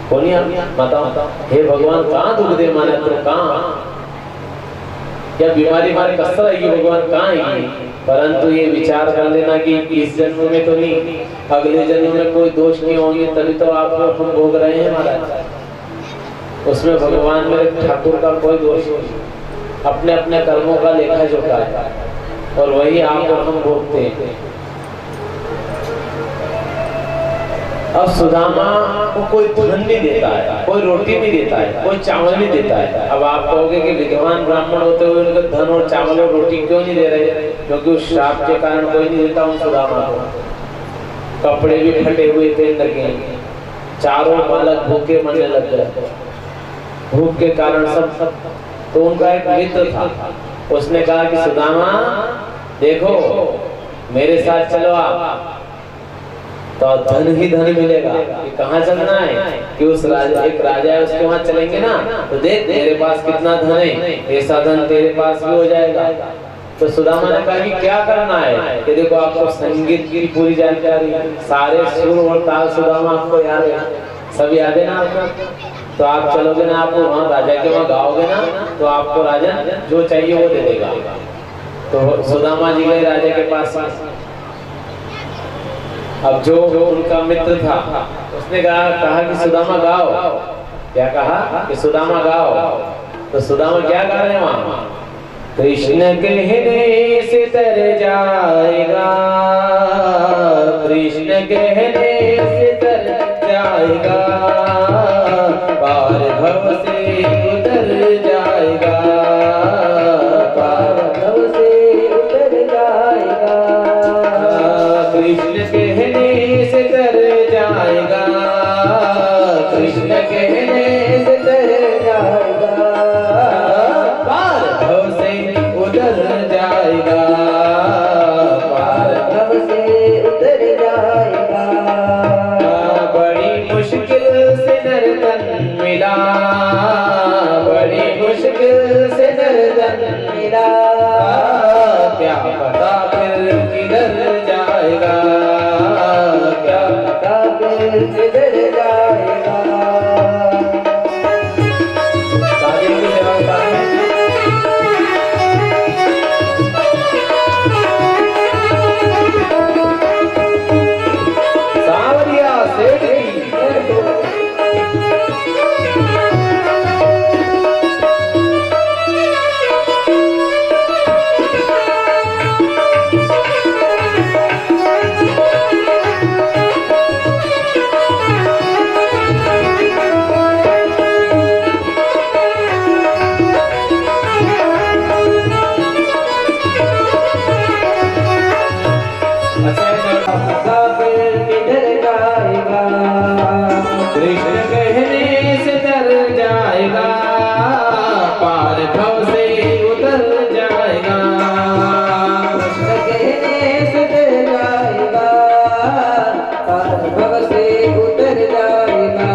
बोलिए बताओ, हे भगवान कहाँ दुख दे माने तो कहाँ, क्या बीमारी हमारे कष्ट आएगी भगवान कहाँ आएगी। परंतु ये विचार कर लेना कि इस जन्म में तो नहीं, अगले जन्म में कोई दोष नहीं होंगे, तभी तो आप हम भोग रहे हैं महाराज। उसमें भगवान मेरे ठाकुर का कोई दोष नहीं, अपने अपने कर्मों का लेखा जोखा है और वही आप और हम भोगते हैं। अब सुदामा को कोई धन नहीं देता है, कोई रोटी नहीं देता है, कोई चावल नहीं देता है। अब आप कहोगे कि विद्वान ब्राह्मण होते हुए उनको धन और चावल और रोटी क्यों नहीं दे रहे, क्योंकि उस श्राप के कारण कोई नहीं देता उन सुदामा को। कपड़े भी फटे हुए थे लगे, चारों बालक भूखे मरने लग गए, भूख के कारण सब। तो उनका एक मित्र था, उसने कहा कि सुदामा देखो मेरे साथ चलो आप, तो धन ही धन मिलेगा। कि कहाँ चलना है, कि उस राजा, एक राजा है उसके वहां चलेंगे ना, तो देख मेरे पास कितना धन है, ऐसा धन तेरे पास भी हो जाएगा। तो सुदामा ने कहा कि क्या करना है, कि देखो आपको संगीत की पूरी जानकारी, सारे सुर और ताल सुदामा आपको याद है, सब याद है ना आपको। तो आप चलोगे ना, आप वहाँ राजा के वहाँ गाओगे ना, तो आपको राजा जो चाहिए वो दे देगा। तो सुदामा जी गए राजा के पास। अब जो उनका मित्र था उसने कहा कि सुदामा गाओ। क्या कहा कि सुदामा गाओ। तो सुदामा क्या गा रहे हैं वहां, कृष्ण कहने से तर जाएगा, कृष्ण कहने से तर जाएगा, पार भव से उतर जाएगा, पार भव से उतर जाएगा, कृष्ण कहने से तर जाएगा, कृष्ण कहने से तर जाएगा, पार भव से उतर जाएगा, पार भव से उतर जाएगा। बड़ी मुश्किल से नर्तन मिला, बड़ी मुश्किल से नर्तन मिला, क्या पता फिर किधर जाएगा, क्या पता फिर किधर जाएगा। सावरिया सेठ की कृष्ण कहने से तर जाएगा, पार भव से उतर जाएगा, कृष्ण कहने से तर जाएगा, पार भव से उतर जाएगा।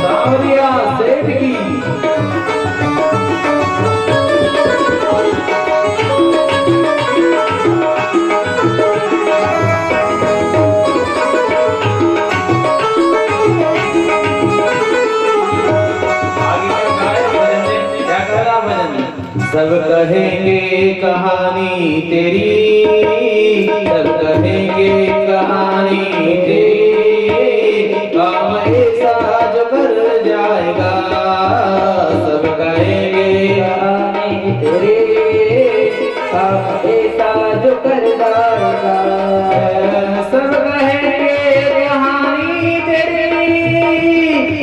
सावरिया सेठ की सब कहेंगे कहानी तेरी, सब कहेंगे कहानी तेरी, काम ऐसा जो कर जाएगा, सब कहेंगे कहानी तेरी, काम ऐसा जो कर जाएगा, सब कहेंगे कहानी तेरी,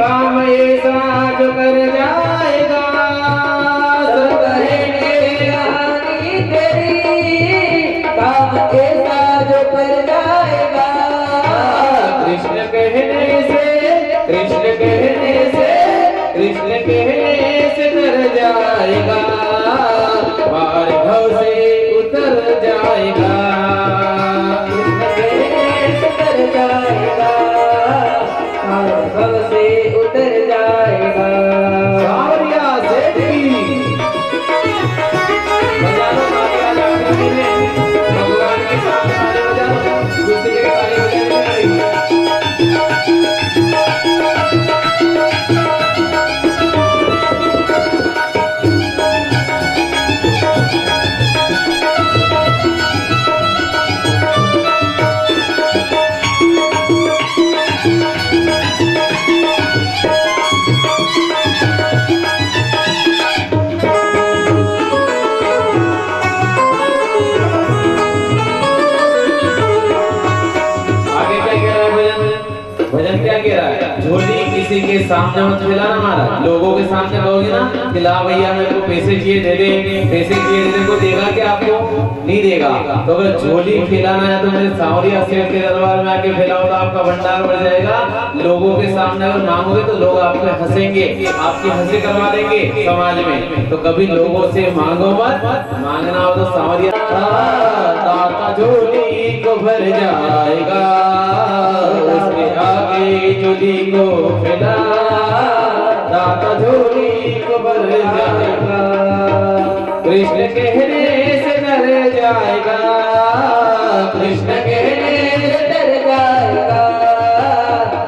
काम ऐसा जो कर जाएगा, कृष्ण कहने से तर जाएगा, पार भव से उतर जाएगा, कृष्ण कहने से तर जाएगा, पार भव से उतर जाएगा। सावरिया सेठ की किसी के सामने मत खिलाना महाराज। लोगों के सामने कहोगे ना कि ला भैया मेरे को पैसे चाहिए दे दे, पैसे चाहिए दे दे, को देगा क्या आपको? नहीं देगा। तो अगर झोली खिलाना है तो मेरे सांवरिया सेठ के दरबार में आके खिलाओ तो आपका भंडार बढ़ जाएगा। लोगों के सामने अगर मांगोगे तो लोग आप पे हंसेंगे, आपकी हंसी करवा देंगे समाज में। तो कभी लोगों से मांगो मत, मांगना हो तो सांवरिया दाता झोली को भर जाएगा, उसके आगे झोली को फैला, दाता झोली को भर जाएगा, कृष्ण कहने से डर जाएगा, कृष्ण कहने से डर जाएगा,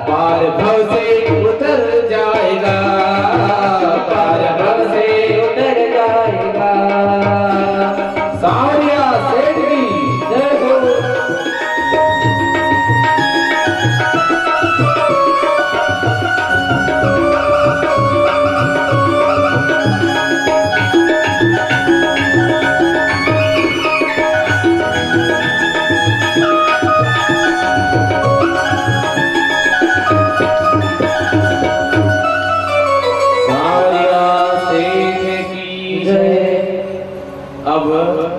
पार भव से उतर जाएगा, पार भव से उतर जाएगा। सांवरिया सेठ की जय हो।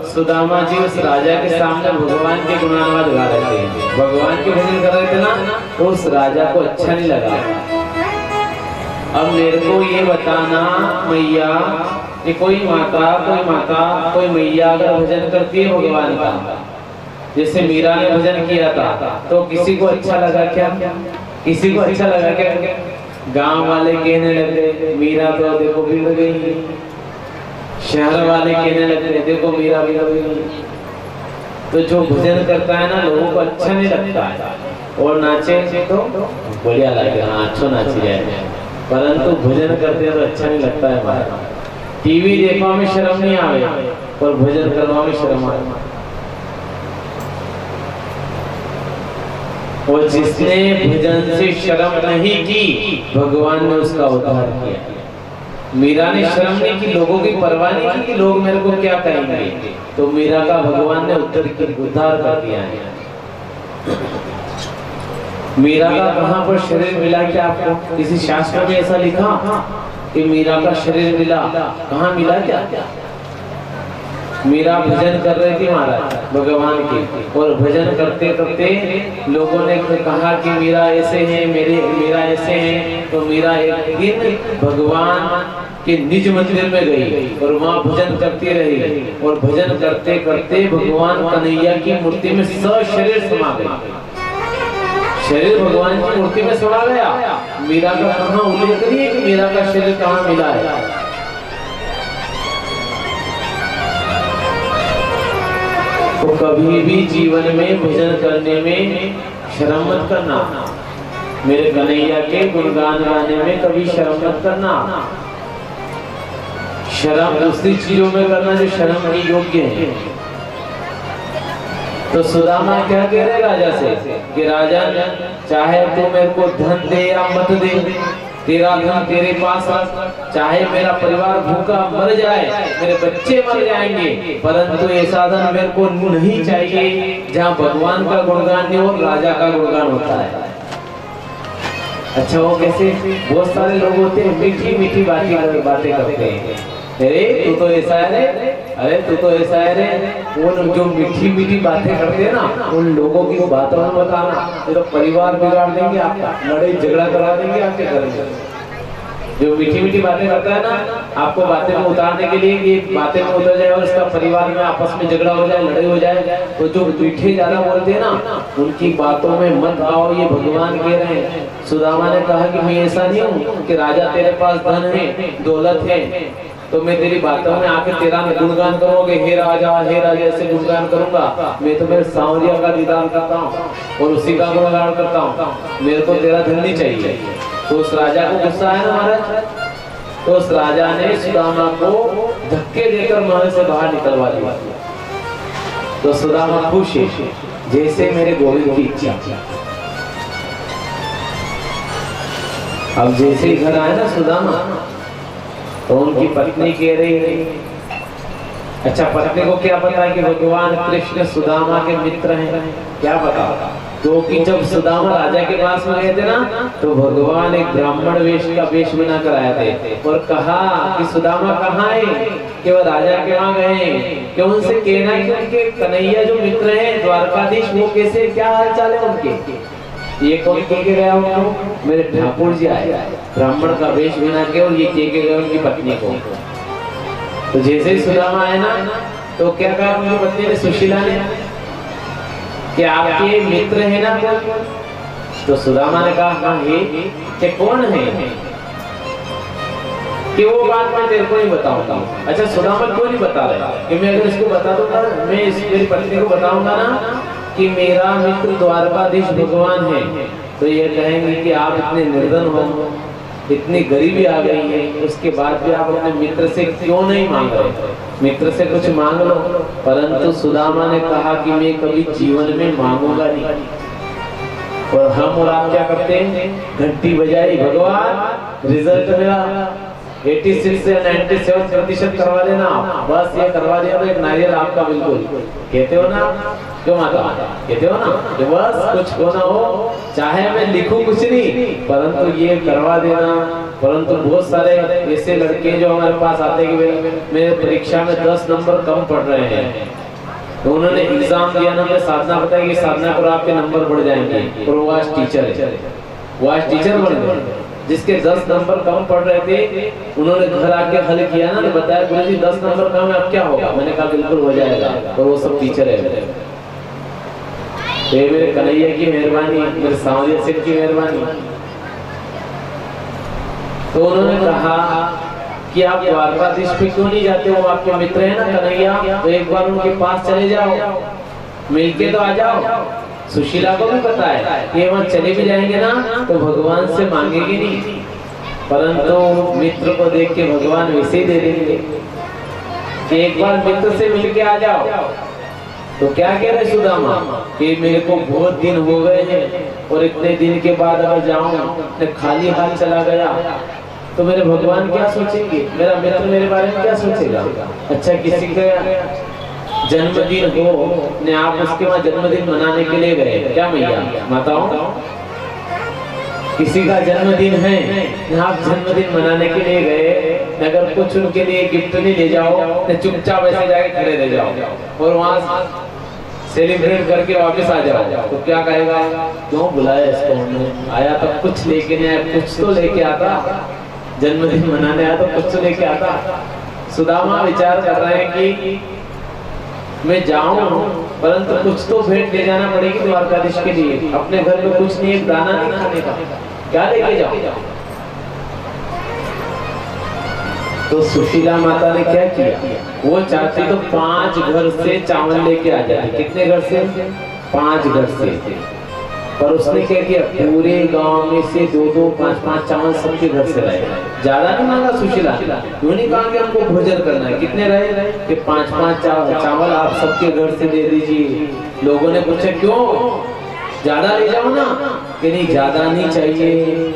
सुदामा जी उस राजा के सामने भगवान के गुणगान गा रहे थे, भगवान के भजन कर रहे थे ना, तो उस राजा को अच्छा नहीं लगा। अब मेरे को ये बताना मैया कि कोई माता कोई मैया अगर भजन करती है भगवान का, जैसे मीरा ने भजन किया था, तो किसी को अच्छा लगा क्या? किसी को अच्छा लगा क्या? गांव वाले कहने लगे मीरा तो देखो बिगड़ गई, शहर वाले कहने लगते देखो मीरा बिगड़ गई। तो जो भजन करता है ना लोगों को अच्छा नहीं लगता है, और नाचे तो बढ़िया लगेगा, अच्छो नाची जाए, परंतु भजन करते हैं तो अच्छा नहीं लगता है हमारा। टीवी देखने में शर्म नहीं आवे और भजन करने में शर्म आवे। और जिसने भजन से शर्म नहीं की भगवान ने उसका उद्धार किया। मीरा ने शर्म नहीं की, लोगों की परवाह नहीं की कि लोग मेरे को क्या कहेंगे, तो मीरा का भगवान ने उद्धार कर दिया है। मीरा का कहां पर शरीर मिला? क्या आपको किसी शास्त्र में ऐसा लिखा कि मीरा का शरीर मिला? कहां मिला? क्या मीरा भजन कर रही थी महाराज भगवान की, और भजन करते करते लोगों ने कहा कि मीरा ऐसे है, मीरा ऐसे है। तो मीरा एक दिन भगवान के निज मंदिर में गई और वहाँ भजन करती रही, और भजन करते करते भगवान कन्हैया की मूर्ति में सशरीर समा गई। शरीर भगवान की मूर्ति में समा गया। मीरा का कहाँ उल्लेख करिए कि मीरा का शरीर कहाँ मिला है? तो कभी भी जीवन में भजन करने में शर्म मत करना, मेरे कन्हैया के गुणगान गाने में कभी शर्म मत करना। शर्म दूसरी चीजों में करना जो शर्म की योग्य है। तो सुदामा क्या कह रहे राजा से कि राजा चाहे तू मेरे को धन दे या मत दे, तेरा धन तेरे पास, चाहे मेरा परिवार भूखा मर जाए, मेरे बच्चे मर जाएंगे, परंतु ऐसा धन मेरे को नहीं चाहिए जहाँ भगवान का गुणगान नहीं और राजा का गुणगान होता है। अच्छा वो कैसे? बहुत सारे लोग होते हैं मीठी मीठी बातें करते हैं, अरे तू तो ऐसा है रे, अरे तू तो ऐसा है रे। वो जो मीठी मीठी बातें करते हैं ना, उन लोगों की बातों में बताना, तो परिवार बिगाड़ देंगे आपका, लड़ाई झगड़ा करा देंगे आपके घर में। जो मीठी मीठी बातें करता है ना, आपको बातें में उतारने के लिए कि बातें में उतर जाए और इसका परिवार में आपस में झगड़ा हो जाए, लड़ाई हो जाए, तो जो मीठे ज्यादा बोलते हैं ना, उनकी बातों में मत आओ, ये भगवान कह रहे हैं। सुदामा ने कहा कि मैं ऐसा नहीं हूँ कि राजा तेरे पास धन है, दौलत है, तो मैं तेरी बातों में आके तेरा गुणगान करोगे, हे राजा ऐसे गुणगान करूंगा। मैं तो मेरे सांवरिया का दीदार करता हूँ और उसी का गुणगान करता हूँ, मेरे को तेरा धन नहीं चाहिए। तो उस राजा को गुस्सा है ना महाराज, तो उस राजा ने सुदामा को धक्के देकर महल से बाहर निकलवा दिया। तो सुदामा खुश है, जैसे मेरे गोविंद की इच्छा। अब जैसे ही घर आया ना सुदामा, तो उनकी पत्नी कह रही है, अच्छा पत्नी को क्या पता है कि भगवान कृष्ण सुदामा के मित्र हैं? क्या पता? क्योंकि जब सुदामा राजा के पास में गए थे ना, तो भगवान एक ब्राह्मण वेश का वेश बना कर आए थे और कहा कि सुदामा कहाँ है, कि वो राजा के वहां गए, कि उनसे कहना कि उनके कन्हैया जो मित्र हैं द्वारकाधीश, वो कैसे, क्या हाल चाल है उनके। ये कौन कह के गया उनको, मेरे ठाकुर जी आए ब्राह्मण का वेश बना के, और ये कह के गए उनकी पत्नी को। तो जैसे ही सुदामा आए ना, तो क्या कहा उनकी पत्नी ने, सुशीला ने, कि आपके मित्र है ना कौन। तो सुदामा ने कहा हाँ है, कि कौन है, कि वो बात मैं तेरे को नहीं बताऊंगा। अच्छा सुदामा क्यों नहीं बता रहे, कि मैं अगर इसको बता दूंगा, मैं मेरी पत्नी को बताऊंगा ना कि मेरा मित्र द्वारकाधीश भगवान है, तो ये कहेंगे कि आप इतने निर्धन हो, इतनी गरीबी आ गई है, उसके बाद भी आप अपने मित्र से क्यों नहीं मांग रहे, मित्र से कुछ मांग लो। परंतु सुदामा ने कहा कि मैं कभी जीवन में मांगूंगा नहीं। और हम और आप क्या करते हैं, घंटी बजाई, भगवान रिजल्ट मेरा 86 से 97% करवा देना, बस ये करवा दिया तो एक नारियल आपका बिल्कुल, कहते हो ना, क्यों माता, कहते हो ना कि बस कुछ हो ना हो, चाहे मैं लिखूं कुछ नहीं, परंतु ये करवा देना। परंतु बहुत सारे ऐसे लड़के जो हमारे पास आते हैं कि मेरे परीक्षा में 10 नंबर कम पड़ रहे हैं, तो उन्होंने एग्जाम दिया ना, मैं साधना बताया कि साधना करो आपके नंबर बढ़ जाएंगे, और वो आज टीचर है, वो आज टीचर बन गए। जिसके 10 नंबर कम पड़ रहे थे, उन्होंने घर आके हल किया ना, तो बताया गुरुजी 10 नंबर कम है, अब क्या होगा। मैंने कहा बिल्कुल हो जाएगा, और वो सब टीचर है। ये मेरे कन्हैया की मेहरबानी, मेरे सांवरिया सेठ की मेहरबानी। तो उन्होंने कहा कि आप द्वारकाधीश पे क्यों नहीं जाते हो, आपके मित्र है ना कन्हैया, तो एक बार उनके पास चले जाओ, मिलके तो आ जाओ। सुशीला को भी पता है कि वहां चले भी जाएंगे ना, तो भगवान से मांगेगी नहीं, परंतु मित्र को देख के भगवान वैसे ही दे देंगे, कि एक बार मित्र से मिलके आ जाओ। तो क्या कह रहे सुदामा, कि मेरे को बहुत दिन हो गए हैं, और इतने दिन के बाद अगर जाऊं खाली हाथ चला गया, तो मेरे भगवान क्या सोचेंगे, मेरा मित्र मेरे बारे में क्या सोचेगा। अच्छा किसी का जन्मदिन हो ने आप उसके वहां जन्मदिन मनाने के लिए गए, क्या मैया माताओं, किसी का जन्मदिन है, आप जन्मदिन मनाने के लिए गए, अगर कुछ उनके लिए गिफ्ट नहीं ले जाओ, तो चुपचाप ऐसे जाके खड़े रह जाओ और वहां सेलिब्रेट करके वापस आ जाओ, तो क्या कहेगा, क्यों बुलाया इसको, हमने आया तो कुछ लेके नहीं आया, कुछ तो लेके आता, जन्मदिन मनाने आया तो कुछ तो लेके आता। सुदामा विचार कर रहे हैं कि मैं जाऊं, परंतु कुछ तो भेंट ले जाना पड़ेगी द्वारकाधीश के लिए, अपने घर में कुछ नहीं, एक दाना नहीं खाने का, क्या लेके जाऊं। तो सुशीला माता ने क्या किया, वो चाहती तो 5 घर से चावल लेके आ जाए। कितने घर से, 5 घर से, पर उसने क्या किया, पूरे गांव में से 2-2, 5-5 चावल सबके घर से लाए। ज्यादा नहीं मांगा सुशीला, क्यों नहीं कहा कि हमको भोजन करना है, कितने रहे, कि 5-5 चावल आप सबके घर से दे दीजिए। लोगों ने पूछा क्यों, ज्यादा ले जाओ ना, कि नहीं ज्यादा नहीं चाहिए,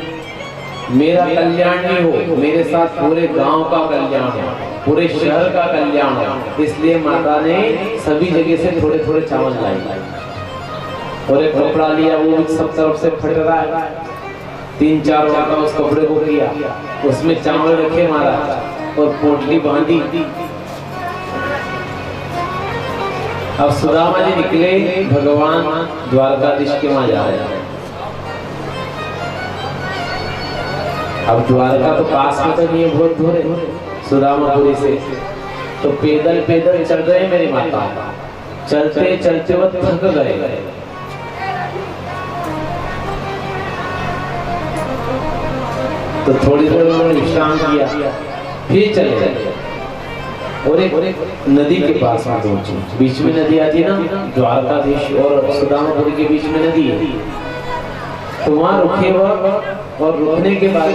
मेरा कल्याण नहीं हो, मेरे साथ पूरे गांव का कल्याण हो, पूरे शहर का कल्याण हो, इसलिए माता ने सभी जगह से थोड़े थोड़े चावल लाए। और एक कपड़ा लिया, वो सब तरफ से फट रहा है, 3-4 बार उस कपड़े को किया, उसमें चावल रखे महाराज, और पोटली बांधी। अब सुदामा जी निकले, भगवान द्वारकाधीश के वहां जा रहे हैं। अब द्वारका तो पास में तो नहीं है, बहुत दूर है सुदामापुरी से, तो पैदल पैदल चल रहे मेरी माता, चलते चलते वो थक गए। तो थोड़ी देर उन्होंने विश्राम किया, फिर चले गए और एक नदी के पास में पहुंचे। बीच में नदी आती है ना, द्वारकाधीश और सुदामापुरी के बीच में नदी है। तो वहां रुके और रुकने के बाद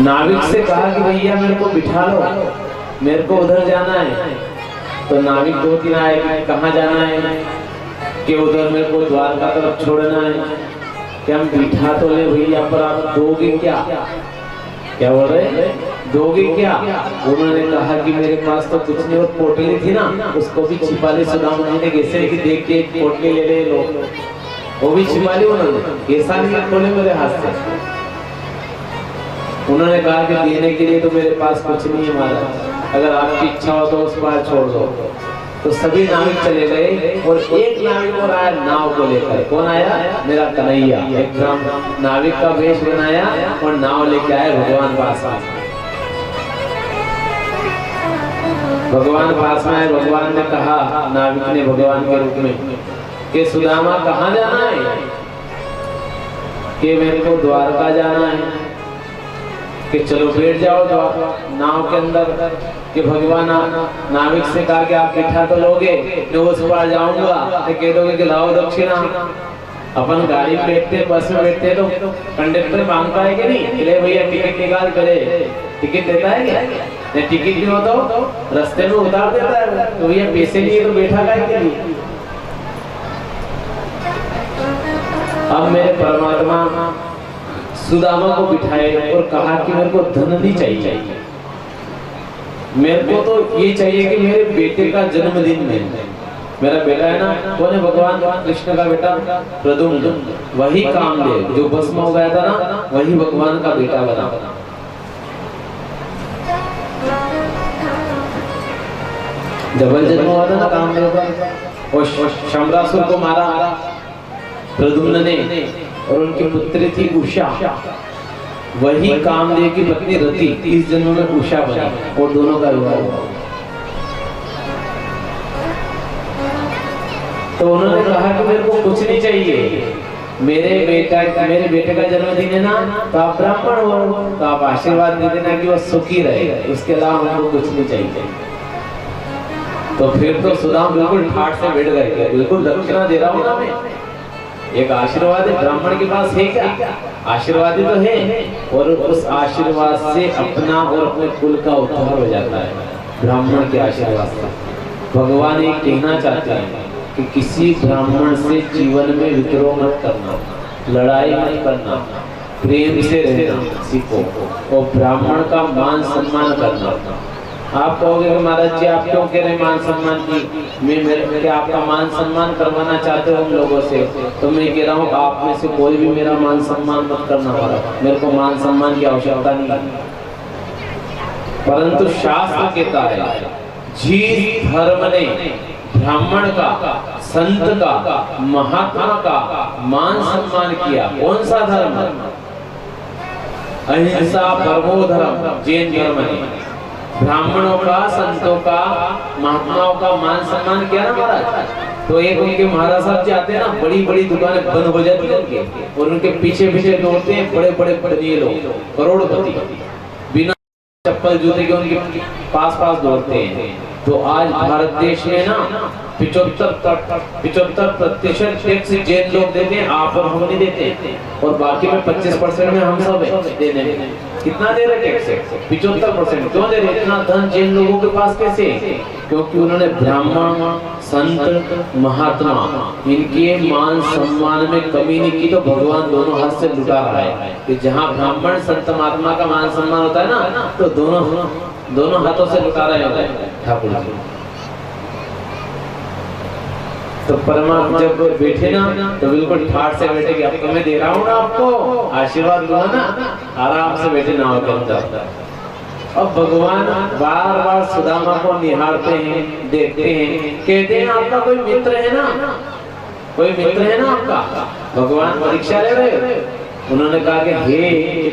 नाविक से कहा कि भैया मेरे को बिठा लो, मेरे को उधर जाना है। तो नाविक 2-3 आए, कहाँ जाना है, कि उधर मेरे को द्वारका तरफ छोड़ना है। कि हम बिठा तो ले भैया, पर आप दोगे क्या। क्या बोल रहे, दोगे क्या? उन्होंने कहा कि मेरे पास तो कुछ नहीं, और पोटली थी ना उसको भी छिपा ली सुदामा जी ने, कैसे कि देख के एक पोटली ले ले लो, वो भी छिपा ली उन्होंने, ऐसा नहीं खोले मेरे हाथ से। उन्होंने कहा कि देने के लिए तो मेरे पास कुछ नहीं है महाराज, अगर आपकी इच्छा हो तो उस पार छोड़ दो। तो सभी नाविक चले गए और एक नाविक और आया नाव को लेकर। कौन आया? मेरा कन्हैया। एकदम नाविक का वेश बनाया और नाव लेके आए भगवान पास में। भगवान पास में आए, भगवान ने कहा, नाविक ने भगवान के रूप में, कि सुदामा कहाँ जाना है? कि मेरे को द्वारका जाना है। कि चलो बैठ जाओ नाव के अंदर। कि भगवान नाविक से कहा कि आप बिठा तो लोगे, मैं उस पार जाऊंगा, तो कह दोगे कि लाओ दक्षिणा। अपन गाड़ी में बैठते, बस में बैठते तो कंडक्टर मांगता है कि नहीं, ले भैया टिकट निकाल करे, टिकट देता है क्या? नहीं, टिकट नहीं होता तो रास्ते में उतार देता है, तो भैया पैसे लिए तो बैठा काहे के लिए? अब मेरे परमात्मा सुदामा को बिठाए और कहा कि मेरे को धन नहीं चाहिए, मेरे को तो ये चाहिए कि मेरे बेटे का जन्मदिन में, मेरा बेटा है ना, कौन है? भगवान कृष्ण का बेटा प्रद्युम्न, वही कामदेव जो भस्म हो गया था ना, वही भगवान का बेटा बना। डबल जन्म हुआ था ना कामदेव का। और शंबरासुर को मारा प्रद्युम्न ने, और उनकी पुत्री थी उषा, वही कामदेव की पत्नी रति इस जन्म में उषा बनी, और दोनों का विवाह हुआ। तो उन्होंने कहा कि मेरे को कुछ नहीं चाहिए, मेरे बेटे का जन्मदिन है ना, तो आप ब्राह्मण हो, तो आप आशीर्वाद दे देना कि वो सुखी रहे, उसके अलावा हमको कुछ नहीं चाहिए। तो फिर तो सुदाम बिल्कुल ठाठ से बैठ गए, बिल्कुल दक्षिणा दे रहा हूँ ना मैं, एक आशीर्वाद है, ब्राह्मण के पास है क्या? आशीर्वाद तो है, और उस आशीर्वाद से अपना और अपने कुल का उद्धार हो जाता है, ब्राह्मण के आशीर्वाद से। भगवान ये कहना चाहते हैं कि किसी ब्राह्मण से जीवन में विद्रोह मत करना, लड़ाई मत करना, प्रेम से रहना सीखो, और ब्राह्मण का मान सम्मान करना। आप कहोगे कि महाराज जी आप क्यों कह रहे हैं मान सम्मान की, मैं मेरे के आपका मान सम्मान करवाना चाहते हो उन लोगों से, तो मैं कह रहा हूँ आप में से कोई भी मेरा मान सम्मान मत करना, मेरे को मान सम्मान की आवश्यकता नहीं है। परंतु शास्त्र कहता है जिस धर्म ने ब्राह्मण का, संत का, महात्मा का मान सम्मान किया, कौन सा धर्म? अहिंसा परमो धर्म, जैन धर्म ने ब्राह्मणों का, संतों का, महात्माओं का मान सम्मान किया ना महाराज। तो एक उनके महाराज साहब जाते हैं ना, बड़ी बड़ी दुकानें बंद हो जाती है उनके, और उनके पीछे पीछे दौड़ते हैं बड़े बड़े बड़े लोग, करोड़पति, बिना चप्पल जूते के उनके पास पास दौड़ते हैं। तो आज भारत देश में ना 75% टैक्स जैन लोग देते हैं, आप और हम नहीं देते, और बाकी में 25% में हम सब है देने में। कितना दे रहे टैक्स? 75%। क्यों दे रहे? इतना धन जैन लोगों के पास कैसे? क्योंकि उन्होंने ब्राह्मण, संत, महात्मा इनके मान सम्मान में कमी नहीं की, तो भगवान दोनों हाथ से लुटा रहा है कि जहाँ ब्राह्मण, संत, महात्मा का मान सम्मान होता है ना, तो दोनों हाथों से लुटा रहे होते हैं ठाकुर जी। तो परमात्मा जब बैठे ना, तो बिल्कुल ठाठ से बैठे कि अब तो मैं दे रहा हूँ ना आपको, आशीर्वाद दूंगा ना, आराम से बैठे नाव के अंदर। अब भगवान बार बार सुदामा को निहारते हैं, देखते हैं, कहते हैं आपका कोई मित्र है ना, कोई मित्र है ना आपका? भगवान परीक्षा ले रहे। उन्होंने कहा कि हे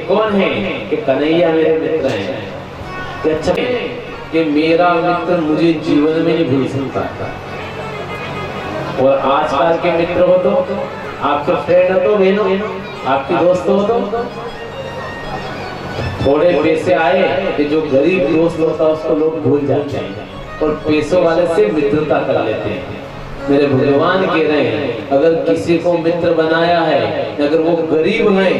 कौन है? कि कन्हैया मेरे मित्र हैं। अच्छा कि मेरा मित्र मुझे जीवन में नहीं भूल सकता, और आजकल के मित्र हो तो, आपके फ्रेंड हो तो, बहनों आपके दोस्त हो तो, थोड़े पैसे आए कि जो गरीब दोस्त होता है उसको लोग भूल जाते हैं, और पैसों वाले से मित्रता कर लेते हैं। मेरे भगवान कह रहे हैं अगर किसी को मित्र बनाया है, अगर वो गरीब है,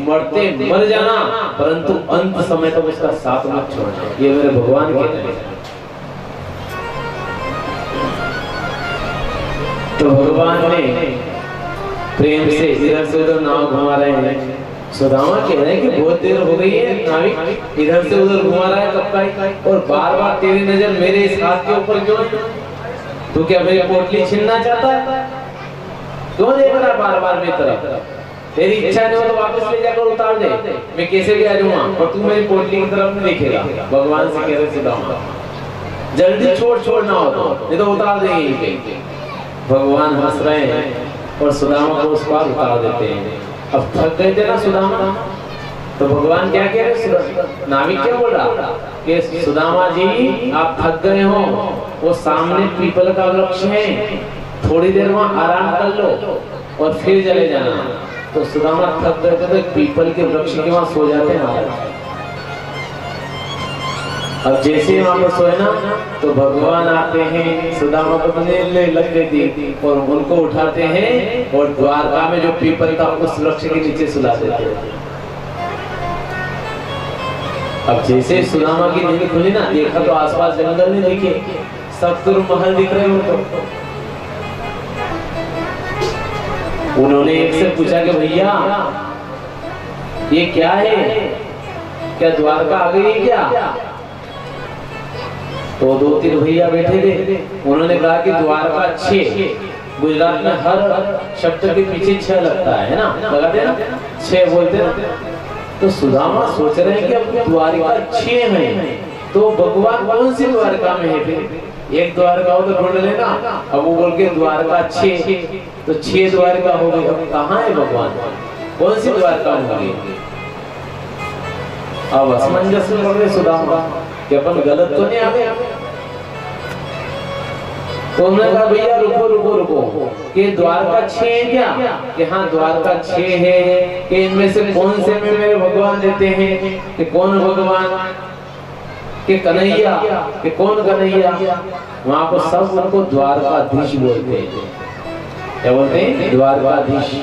मरते मर जाना, परंतु अंत समय तक उसका साथ मत छोड़ना, ये मेरे भगवान कह रहे हैं। तो भगवान ने प्रेम से इधर से उधर नाव घुमा रहे हैं, सुदामा कह रहे हैं कि बहुत देर हो गई है, नाविक इधर से उधर घुमा रहा है कब का, और बार बार तेरी नजर मेरे इस हाथ के ऊपर क्यों है? तू क्या मेरी पोटली छीनना चाहता है? क्यों देख रहा बार बार मेरी तरफ? तेरी इच्छा नहीं हो तो वापस ले जाकर उतार दे, मैं कैसे भी आ जाऊंगा, और तू मेरी पोटली की तरफ नहीं देखेगा। भगवान से कह रहे सुदामा जल्दी छोड़ ना हो तो, नहीं तो उतार देंगे। भगवान हंस रहे हैं और सुदामा को उस पार उतार देते हैं। अब थक गए थे ना सुदामा, तो भगवान क्या कह रहे? नाविक क्या बोल रहा कि सुदामा जी आप थक गए हो, वो सामने पीपल का वृक्ष है, थोड़ी देर वहां आराम कर लो और फिर चले जाना। तो सुदामा थक गए थे तो पीपल के वृक्ष के वहां सो जाते हैं महाराज। अब जैसे ही वहां पर सोए ना तो भगवान आते हैं, सुदामा को ले लग गई थी और उनको उठाते हैं और द्वारका में जो पीपल था उस वृक्ष के नीचे सुला देते हैं। अब जैसे सुदामा की नींद खुली ना, देखा तो आसपास जंगल नहीं दिखे, सब तरफ महल दिख रहे उनको। उन्होंने एक से पूछा कि भैया ये क्या है, क्या द्वारका आ गई है क्या? तो दो तीन भैया बैठे थे, उन्होंने कहा कि द्वारका 6, गुजरात में हर शब्द के पीछे 6 लगता है ना, लगाते ना 6 बोलते ना। तो सुदामा सोच रहे हैं कि अब द्वारका 6 है, तो भगवान कौन सी द्वारका में है? फिर एक द्वारका हो तो ढूंढ लेना। अब वो बोल के द्वारका 6, तो 6 द्वारका हो गई। अब कहाँ है भगवान, कौन सी द्वारका होगी? अब असमंजस में पड़ गए सुदामा कि अपन गलत तो नहीं आ गए। तो उन्होंने कहा भैया रुको कि द्वारका 6 है क्या? कि हाँ द्वारका 6 है, कि इनमें से कौन से में मेरे भगवान देते हैं? कि कौन भगवान? कि कन्हैया। कि कौन कन्हैया? वहां पर सब उनको द्वारकाधीश बोलते हैं। क्या बोलते हैं? द्वारकाधीश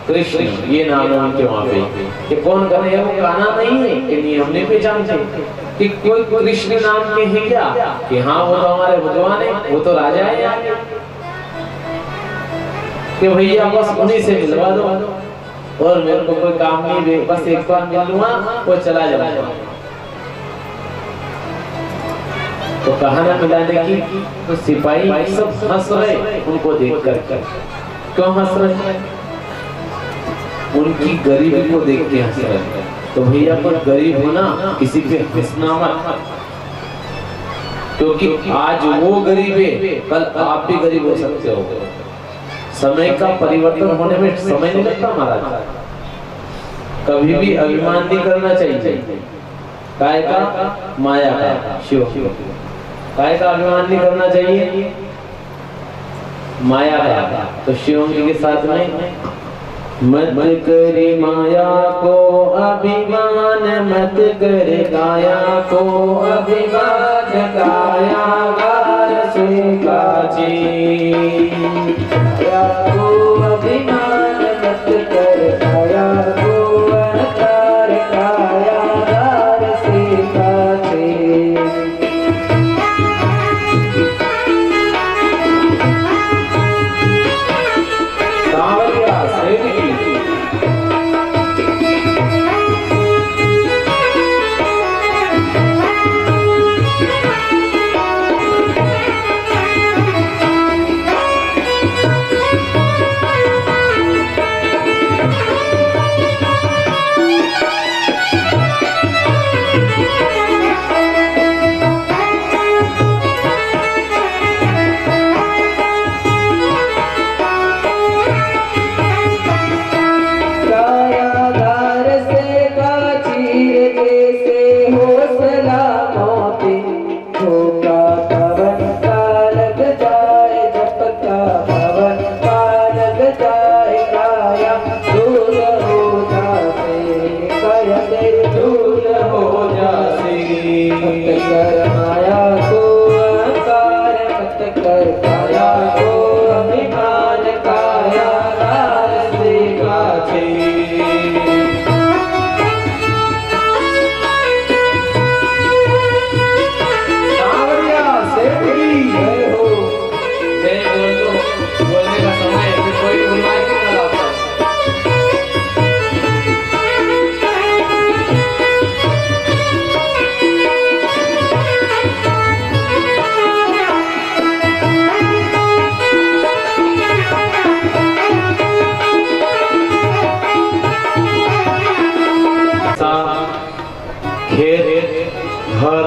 कृष्ण, ये नाम है उनके वहां पे। कि कौन कन्हैया? वो कान्हा नहीं है कि नहीं, हम नहीं पहचानते कि कोई कृष्ण नाम के हैं क्या? कि हाँ वो तो हमारे भगवान है, वो तो राजा है यहाँ। कि भैया बस उन्हीं से मिलवा दो और मेरे को कोई काम नहीं, बस एक बार मिल लूंगा वो चला जाऊंगा। तो कहाना मिलाने की तो सिपाही सब हंस रहे उनको देख कर। क्यों हंस रहे? उनकी गरीबी को देख के हंस रहे। तो भैया पर गरीब होना, किसी पे हंसना मत, क्योंकि आज वो गरीब है, कल आप भी गरीब हो सकते हो। समय का परिवर्तन होने में समय नहीं लगता महाराज। कभी भी अभिमान नहीं करना चाहिए। काय का? माया का। शिव काय का अभिमान नहीं करना चाहिए? माया का। तो शिव जी के साथ में मत करे माया को अभिमान, मत करे काया को अभिमान, काया गार से काजी। काया को अभिमान मत कर, काया को अहंकार, काया गार से काजी। सावरिया से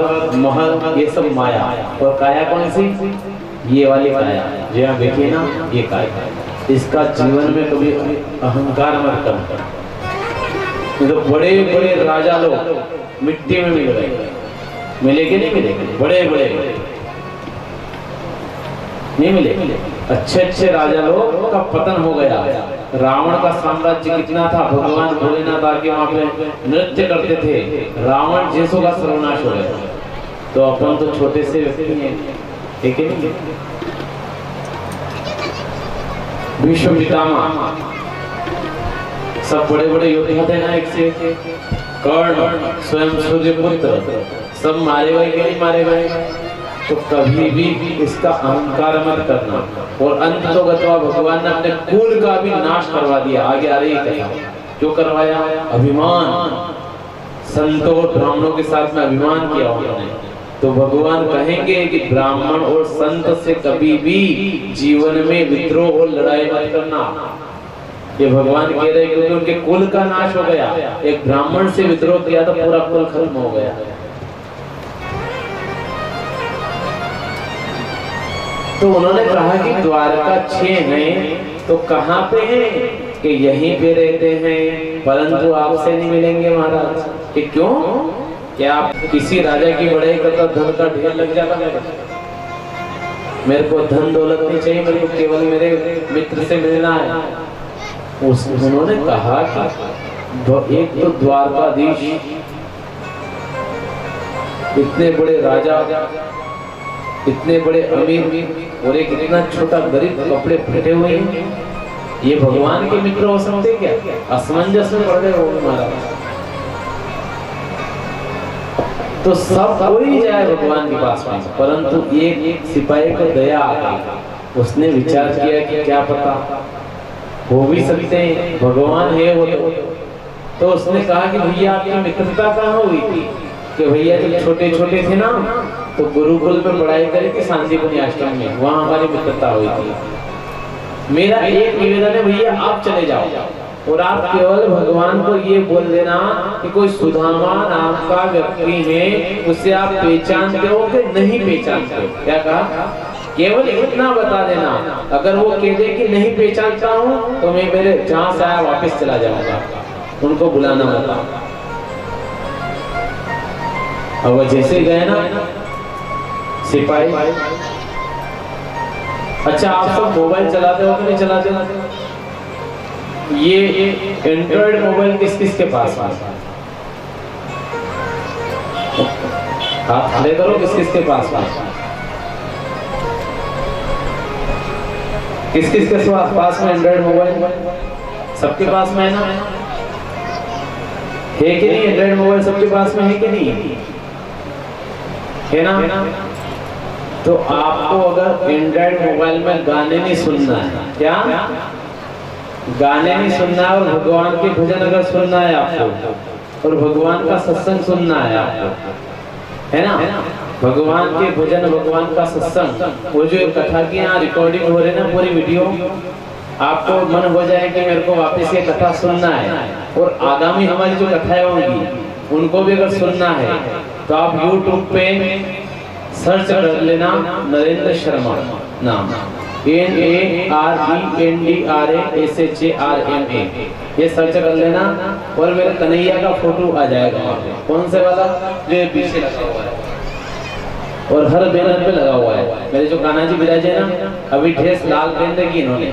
घर महल ये सब माया, और काया कौन सी? ये वाली काया जो यहाँ देखिए ना, ये काया। इसका जीवन में कभी अहंकार मत करना। तो बड़े बड़े राजा लोग मिट्टी में मिल गए, मिलेंगे नहीं मिलेंगे? बड़े बड़े नहीं मिले। अच्छे अच्छे राजा लोग का पतन हो गया। रावण का साम्राज्य कितना था, भगवान भोलेनाथ आके वहां पे नृत्य करते थे, रावण जैसों का सर्वनाश हो गया। तो अपन तो छोटे से व्यक्ति हैं, ठीक है नहीं? भीष्म पितामह सब बड़े बड़े योद्धा थे ना, एक से कर्ण, स्वयं सूर्यपुत्र, सब मारे गए कि नहीं मारे गए? तो कभी भी इसका अहंकार मत करना। और अंत तो गत्वा भगवान ने अपने कुल का भी नाश करवा दिया। आगे आ रही कथा, क्यों करवाया? अभिमान, संतों और ब्राह्मणों के साथ में अभिमान किया उन्होंने। तो भगवान कहेंगे कि ब्राह्मण और संत से कभी भी जीवन में विद्रोह और लड़ाई मत करना। ये भगवान कह रहे हैं, क्योंकि उनके कुल का नाश हो गया। एक ब्राह्मण से विद्रोह किया तो पूरा कुल खत्म हो गया। तो उन्होंने कहा कि द्वारका 6 हैं, तो कहाँ पे हैं? कि यहीं पे रहते हैं, परंतु आपसे नहीं मिलेंगे महाराज। कि क्यों? क्या आप किसी राजा की बड़ाई करता धन का ढेर लग जाता? मेरे को धन दौलत नहीं चाहिए, मेरे को केवल मेरे मित्र से मिलना है। उन्होंने कहा कि एक तो द्वारकाधीश, इतने बड़े राजा, इतने बड़े अमीर, और एक इतना छोटा गरीब, कपड़े फटे हुए हैं, ये भगवान के मित्र हो सकते क्या? असमंजस में पड़ गए हो महाराज। तो सब कोई जाए भगवान के पास में, परंतु एक सिपाही को दया आ गई। उसने विचार किया कि क्या पता हो भी सकते हैं, भगवान है वो तो उसने कहा कि भैया आपकी मित्रता कहाँ हुई थी? कि भैया जब छोटे छोटे थे ना, तो गुरुकुल में पढ़ाई करी थी, शांतिपुनी आश्रम में, वहाँ हमारी मित्रता हुई थी। मेरा एक निवेदन है भैया, आप चले जाओ और आप केवल भगवान को ये बोल देना कि कोई सुदामा नाम का व्यक्ति है, उसे आप पहचानते हो कि नहीं पहचानते हो? क्या कहा? केवल इतना बता देना। अगर वो कह दे कि नहीं पहचानता हूँ, तो मैं मेरे जहाँ से आया वापस चला जाऊंगा। उनको बुलाना बता। अब वो जैसे गए ना सिपाही, अच्छा आप सब मोबाइल चलाते हो कि नहीं चलाते? ये एंड्रॉइड मोबाइल किस किस के पास है? हाथ खड़े करो, किस किस के पास है? किस किस के पास में एंड्रॉइड मोबाइल? सबके पास में है ना? है कि नहीं? एंड्रॉइड मोबाइल सबके पास में है कि नहीं? है ना? तो आपको अगर एंड्रॉइड मोबाइल में गाने नहीं सुनना है, क्या गाने नहीं सुनना है, और भगवान के भजन अगर सुनना है आपको, और भगवान का सत्संग सुनना है आपको, है ना? भगवान के भजन, भगवान का सत्संग, वो जो कथा की यहाँ रिकॉर्डिंग हो रही है ना, पूरी वीडियो, आपको मन हो जाए कि मेरे को वापस ये कथा सुनना है, और आगामी हमारी जो कथाएं होंगी उनको भी अगर सुनना है, तो आप YouTube पे सर्च कर लेना नरेंद्र शर्मा नाम, NARENDRASHARMA, ये सर्च कर लेना, और मेरे कन्हैया का फोटो आ जाएगा वहाँ पे। कौन से वाला? जो पीछे लगा हुआ है और हर बैनर पे लगा हुआ है। मेरे जो कान्हा जी विराजे है ना, अभी ड्रेस लाल पहन रखी इन्होंने,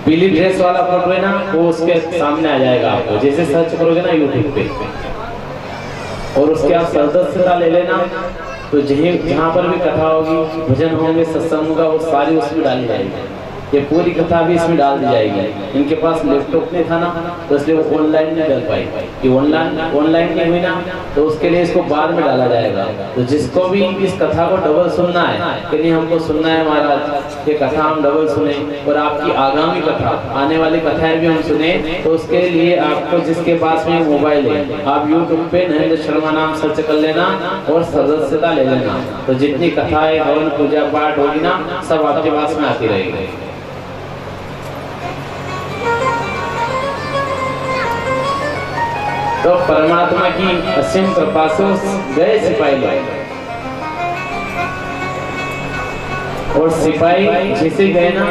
पीली ड्रेस वाला फोटो है ना, वो उसके सामने आ जाएगा आपको, जैसे सर्च करोगे ना यूट्यूब पे, और उसके आप सदस्यता ले लेना। तो जहाँ पर भी कथा होगी, भजन होंगे, सत्संग होगा, वो सारी उसमें डाली जाएगी। ये पूरी कथा भी इसमें डाल दी जाएगी। इनके पास लैपटॉप नहीं था ना, तो इसलिए वो ऑनलाइन नहीं डाल पाई। कि ऑनलाइन नहीं हुई ना, तो उसके लिए इसको बाद में डाला जाएगा। तो जिसको भी इस कथा को डबल सुनना है कि नहीं हमको सुनना है महाराज, ये कथा हम डबल सुने, और आपकी आगामी कथा, आने वाली कथाएं भी हम सुने, तो उसके लिए आपको जिसके पास में मोबाइल है, आप यूट्यूब पे नरेंद्र शर्मा नाम सर्च कर लेना और सदस्यता ले लेना। तो जितनी कथाएं, हवन, पूजा पाठ होगी ना, सब आपके पास में आती रहेगी। तो परमात्मा की असीम कृपा से गए सिपाही लोग, और सिपाही जैसे गए ना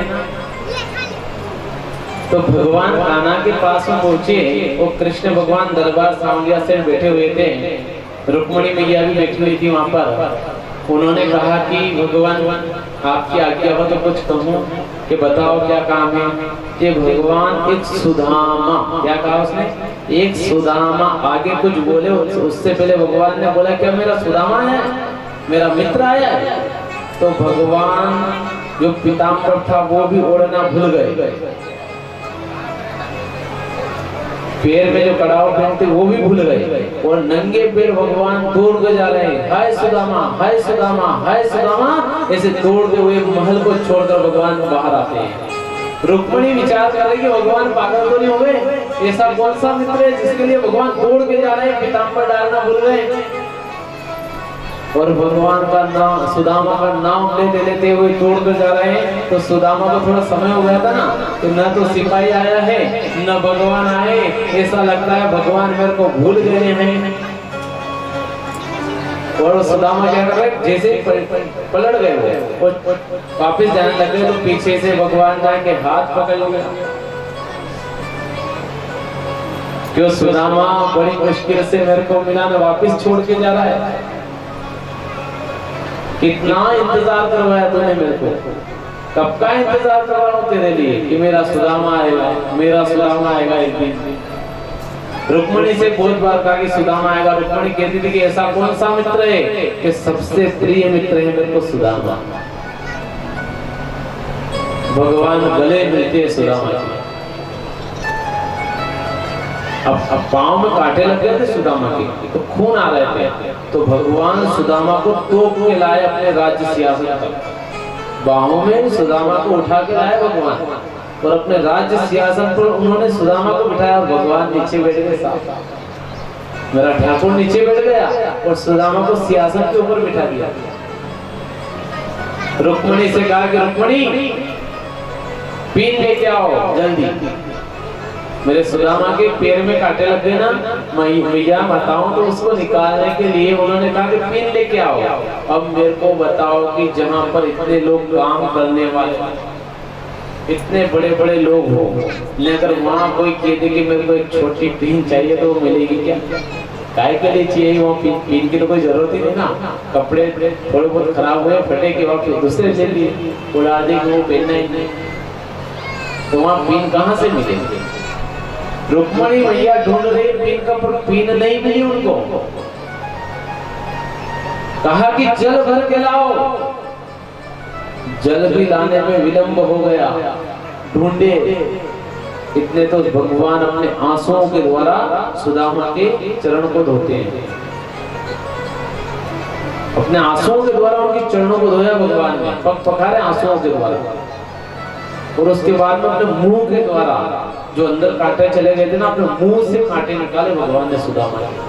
तो भगवान कान्हा के पास में पहुंचे। वो कृष्ण भगवान दरबार सांवलिया से बैठे हुए थे, रुक्मणी मैया भी बैठी हुई थी वहां पर। उन्होंने कहा कि भगवान आपकी आज्ञा हो तो कुछ कहूं, कि बताओ क्या काम है। कि भगवान एक सुदामा, क्या कहा उसने, एक सुदामा। आगे कुछ बोले उससे पहले भगवान ने बोला क्या मेरा सुदामा है, मेरा मित्र आया है। तो भगवान जो पीताम्बर था वो भी ओढ़ना भूल गए, पैर में जो कड़ाव पहनते वो भी भूल गए, और नंगे पैर भगवान दौड़ के जा रहे हैं, हाय सुदामा, हाय सुदामा, हाय सुदामा, ऐसे दौड़ते हुए महल को छोड़कर भगवान बाहर आते हैं। रुक्मणी विचार कर रही कि भगवान पागल तो नहीं हो गए, ऐसा कौन सा मित्र है जिसके लिए भगवान दौड़ के जा रहे हैं, पीताम्बर डालना भूल गए। और भगवान का नाम, सुदामा का नाम लेते लेते हुए दौड़ कर जा रहे हैं। तो सुदामा को थोड़ा समय हो गया था ना, तो न तो सिपाही आया है न भगवान आए, ऐसा लगता है भगवान मेरे को भूल गए हैं। और सुदामा क्या कर रहे, जैसे पलट गए और वापिस जाने लगे तो पीछे से भगवान जाके हाथ पकड़ लिया। क्यों सुदामा बड़ी मुश्किल से मेरे को मिला, न वापिस छोड़ के जा रहा है। कितना इंतजार करवाया तूने मेरे को, कब का इंतजार करवा रहा हूं तेरे लिए कि मेरा सुदामा आएगा, मेरा सुदामा आएगा एक दिन। रुक्मणी से बहुत बार कहा कि सुदामा आएगा। रुक्मणी कहती थी कि ऐसा कौन सा मित्र है, कि सबसे प्रिय मित्र है मेरे को सुदामा। भगवान गले मिलते हैं सुदामा जी। अब पांव में कांटे लग गए थे सुदामा के, तो खून आ रहे थे। तो भगवान सुदामा को तोप के लाए अपने राज्य सिंहासन तक, बाहों में सुदामा को उठा के लाए भगवान, और अपने राज्य सिंहासन पर उन्होंने सुदामा को बिठाया। भगवान नीचे बैठ गए, साहब मेरा ठाकुर नीचे बैठ गया और सुदामा को सिंहासन के ऊपर बिठा दिया। रुक्मणी से कहा कि रुक्मणी पीन लेके आओ जल्दी, मेरे सुदामा के पैर में कांटे लग गए ना, मैया बताऊं तो उसको निकालने के लिए उन्होंने कहा कि पिन लेके आओ। अब मेरे को बताओ कि जहां पर इतने लोग काम करने वाले, इतने बड़े बड़े लोग हो, लेकर वहां कोई कहते कि मेरे को एक छोटी पिन चाहिए तो वो मिलेगी क्या? काय के लिए चाहिए वो पिन की तो कोई जरूरत ही नहीं ना। कपड़े थोड़े बहुत खराब हुए फटे के वक्त दूसरे ले लिए, उड़ा दे वो पहनना ही नहीं, तो वहां पिन कहाँ से मिलेगी? रुक्मणी मैया ढूंढ रही पिन का, पर पिन नहीं मिली उनको। कहा कि जल भर के लाओ, जल भी लाने में विलंब हो गया। ढूंढे इतने तो भगवान अपने आंसुओं के द्वारा सुदामा के चरण को धोते हैं, अपने आंसुओं के द्वारा उनके चरणों को धोया भगवान ने, पग पखारे आंसुओं के द्वारा। और उसके बाद में अपने मुंह के द्वारा जो अंदर कांटे चले गए थे ना, अपने मुंह से कांटे निकाले भगवान ने सुदामा के,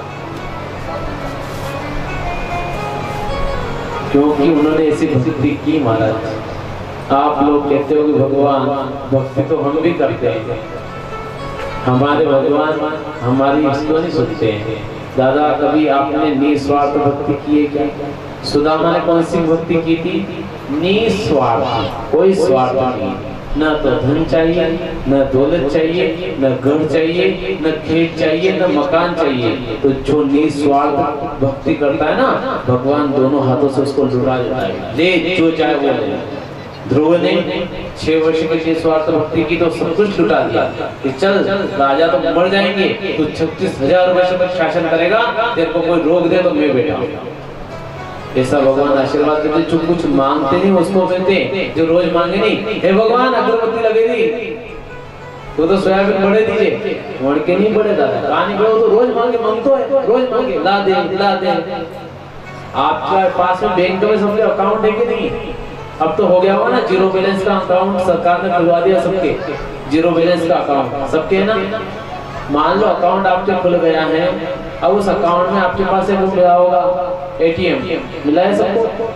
क्योंकि उन्होंने ऐसी भक्ति की। महाराज आप लोग कहते हो कि भगवान भक्ति तो हम भी करते हैं, हमारे भगवान हमारी इसको नहीं सुनते हैं। दादा कभी आपने निस्वार्थ भक्ति की है क्या? सुदामा ने कौन सी भक्ति की थी? निस्वार्थ, कोई स्वार्थ नहीं, न तो धन चाहिए, न दौलत चाहिए, न घर चाहिए, न खेत चाहिए, न मकान चाहिए। तो जो निस्वार्थ भक्ति करता है ना, भगवान दोनों हाथों से उसको लुटा देता है, ले जो चाहे वो ले। ध्रुव ने 6 वर्ष में निस्वार्थ भक्ति की तो सब कुछ लुटा दिया कि चल राजा तो मर जाएंगे, तो 36,000 वर्ष तक शासन करेगा, तेरे को कोई रोक दे तो मैं बैठा हूँ। ऐसा भगवान आशीर्वाद देते, जो कुछ मांगते नहीं उसको देते, जो रोज मांगे नहीं। हे भगवान अगरबत्ती लगेगी तो सोयाबीन बढ़े दीजिए, मड़ के नहीं बढ़े दादा, पानी बढ़ो तो रोज मांगे, मांगतो है रोज मांगे, ला दे ला दे। आपके पास में बैंक में सबके अकाउंट है कि नहीं? अब तो हो गया होगा ना, जीरो बैलेंस का अकाउंट सरकार ने खुलवा दिया सबके, जीरो बैलेंस का अकाउंट सबके है ना। मान लो अकाउंट आपके खुल गया है, अब उस अकाउंट में आपके पास एक मिला होगा एटीएम, मिला है सबको?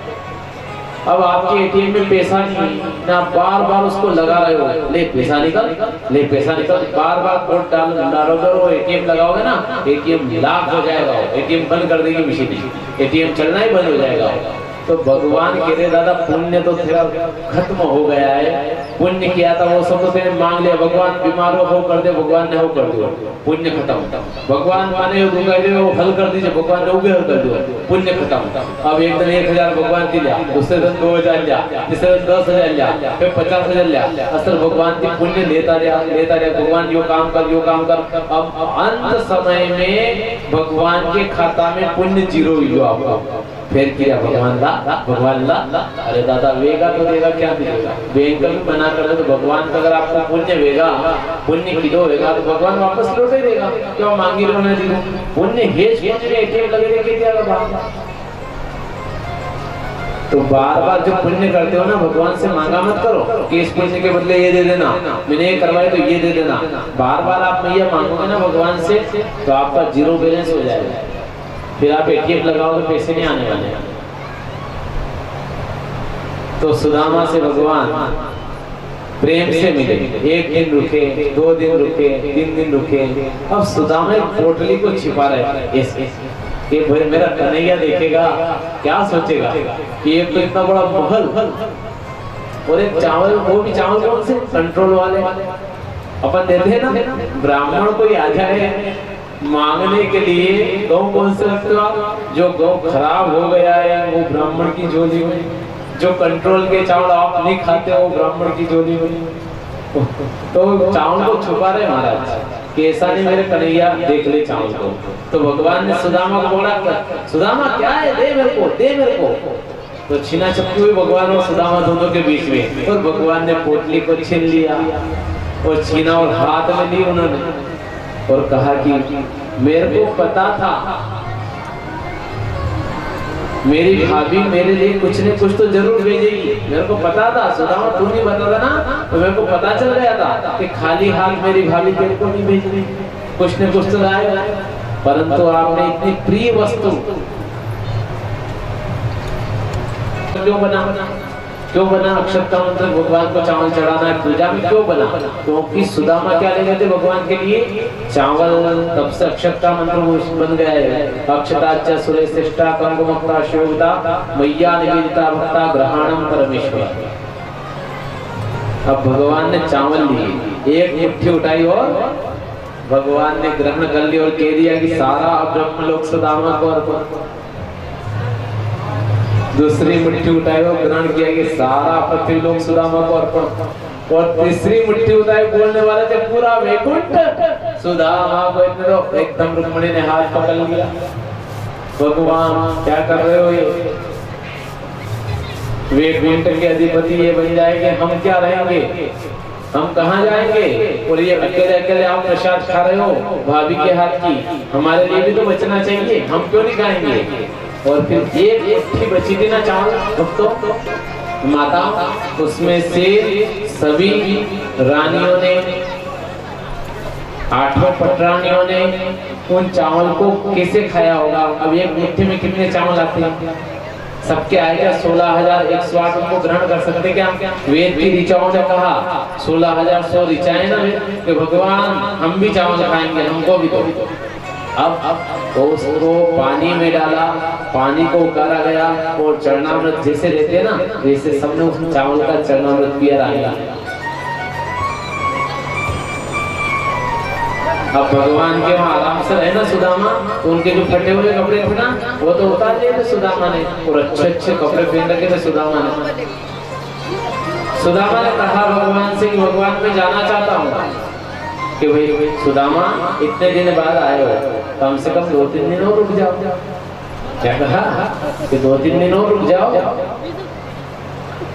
अब आपके एटीएम में पैसा नहीं ना, बार बार उसको लगा रहे हो, ले पैसा निकल, ले पैसा निकल, बार बार कोड डालोगे और एटीएम लगाओगे ना, एटीएम लॉक हो जाएगा, एटीएम बंद कर देगी मशीन, एटीएम चलना ही बंद हो जाएगा। तो भगवान कह रहे दादा पुण्य तो तेरा खत्म हो गया है, पुण्य किया था वो सब तो तेरे मांग लिया, भगवान बीमार हो कर दे, भगवान ने हो कर दिया, पुण्य खत्म। भगवान माने हो हल कर दीजिए, भगवान ने वो भी हल कर दिया, पुण्य खत्म। अब एक दिन 1000 भगवान की लिया, दूसरे दिन 2000 लिया, तीसरे दिन 10,000 लिया, फिर 50,000 लिया, असल भगवान की पुण्य लेता रहा भगवान यो काम कर। अब अंत समय में भगवान के खाता में पुण्य 0 हुआ आपको, फिर किया भगवान ला, अरे दादा वेगा तो देगा, क्या देगा, बैंक भी मना कर दे तो भगवान का अगर आपको पुण्य वेगा, पुण्य किलो वेगा तो भगवान वापस लौटे देगा, क्यों मांगी लो ना दीजिए, पुण्य हेज एटीएम लगे देखे क्या तो बार बार जो पुण्य करते हो ना, भगवान से मांगा मत करो कि इस पुण्य के बदले ये दे देना, मैंने ये करवाया तो ये दे देना। बार बार आप ये मांगोगे ना भगवान से तो आपका 0 बैलेंस हो जाएगा, फिर आप एटीएम लगाओगे पैसे नहीं आने वाले। तो सुदामा से भगवान प्रेम से मिले, 1 दिन रुके, 2 दिन रुके, 3 दिन रुके। अब सुदामा एक पोटली को छिपा रहे कि भाई मेरा कन्हैया देखेगा क्या सोचेगा कि एक तो इतना बड़ा महल और एक चावल, वो भी चावल कौन से कंट्रोल वाले अपन देते हैं ना, ब्राह्मण कोई आ जाए मांगने के लिए, गौ कौन से रखते हो आप, जो गौ खराब हो गया है वो ब्राह्मण की झोली में, जो कंट्रोल के चावल आप नहीं खाते हो ब्राह्मण की झोली में। तो चावल को छुपा रहे महाराज कि ऐसा नहीं मेरे कन्हैया देख ले चावल को। तो भगवान ने सुदामा को बोला, सुदामा क्या है, दे मेरे को, दे मेरे को। तो छीना चप्पी हुई भगवान और सुदामा दोनों के बीच में, और भगवान ने पोटली को छीन लिया और छीना और हाथ में ली उन्होंने और कहा कि मेरे को पता था मेरी भाभी मेरे लिए कुछ न कुछ तो जरूर भेजेगी, मेरे को पता था सुदामा, तू नहीं बताता ना तो मेरे को पता चल गया था कि खाली हाथ मेरी भाभी तेरे को नहीं भेजनी, कुछ न कुछ तो लाएगा। परंतु आपने इतनी प्रिय वस्तु क्यों बना अक्षत का मंत्र भगवान को चावल चढ़ाना है पूजा में क्यों बना, क्योंकि सुदामा क्या ले गए थे भगवान के लिए चावल, तब से अक्षत का मंत्र बन गया है। अक्षताच्च सुरेशिष्टा कंकुमक्ता शिवता मैया निवेदिता भक्ता ग्रहणम परमेश्वर। अब भगवान ने चावल लिए, एक मुट्ठी उठाई और भगवान ने ग्रहण कर लिया और कह दिया कि सारा ब्रह्म लोक सुदामा को अर्पण। दूसरी मुट्ठी उठाई और ग्रहण किया कि सारा पृथ्वी लोक सुदामा को अर्पण। और तीसरी मुट्ठी उठाई, बोलने वाले थे पूरा वैकुंठ सुदामा को, इतने तो एकदम रुक्मिणी ने हाथ पकड़ लिया, भगवान क्या कर रहे हो ये, वैकुंठ के अधिपति ये बन जाएंगे, हम क्या रहेंगे, हम कहाँ जाएंगे, और ये अकेले अकेले आप प्रसाद खा रहे हो भाभी के हाथ की, हमारे लिए भी तो बचना चाहिए, हम क्यों नहीं खाएंगे। और फिर एक मुट्ठी बची थी ना चावल तो माता, उसमें से सभी रानियों ने, 8 पटरानियों ने उन चावल को कैसे खाया होगा। अब एक मुट्ठी में कितने चावल आते हैं, सबके आएगा 16,108 उनको ग्रहण कर सकते क्या। वेद की ऋचाओं ने कहा 16,100 ऋचाएं ना कि भगवान हम भी चावल खाएंगे, हमको भी दो। अब तो उसको पानी में डाला, पानी को उकारा गया और चरणामृत जैसे देते हैं ना वैसे सबने उस चावल का चरणामृत पिया आया। अब भगवान के वहाँ आराम से रहे ना सुदामा, तो उनके जो फटे हुए कपड़े थे ना वो तो उतार लिए थे सुदामा ने, और अच्छे अच्छे कपड़े पहन रखे थे सुदामा ने। सुदामा ने कहा भगवान से कि भगवान मैं जाना चाहता हूँ कि भाई सुदामा इतने दिन बाद आए हो, कम से कम 2-3 दिन और रुक जाओ। क्या कहा कि 2-3 दिन और रुक जाओ।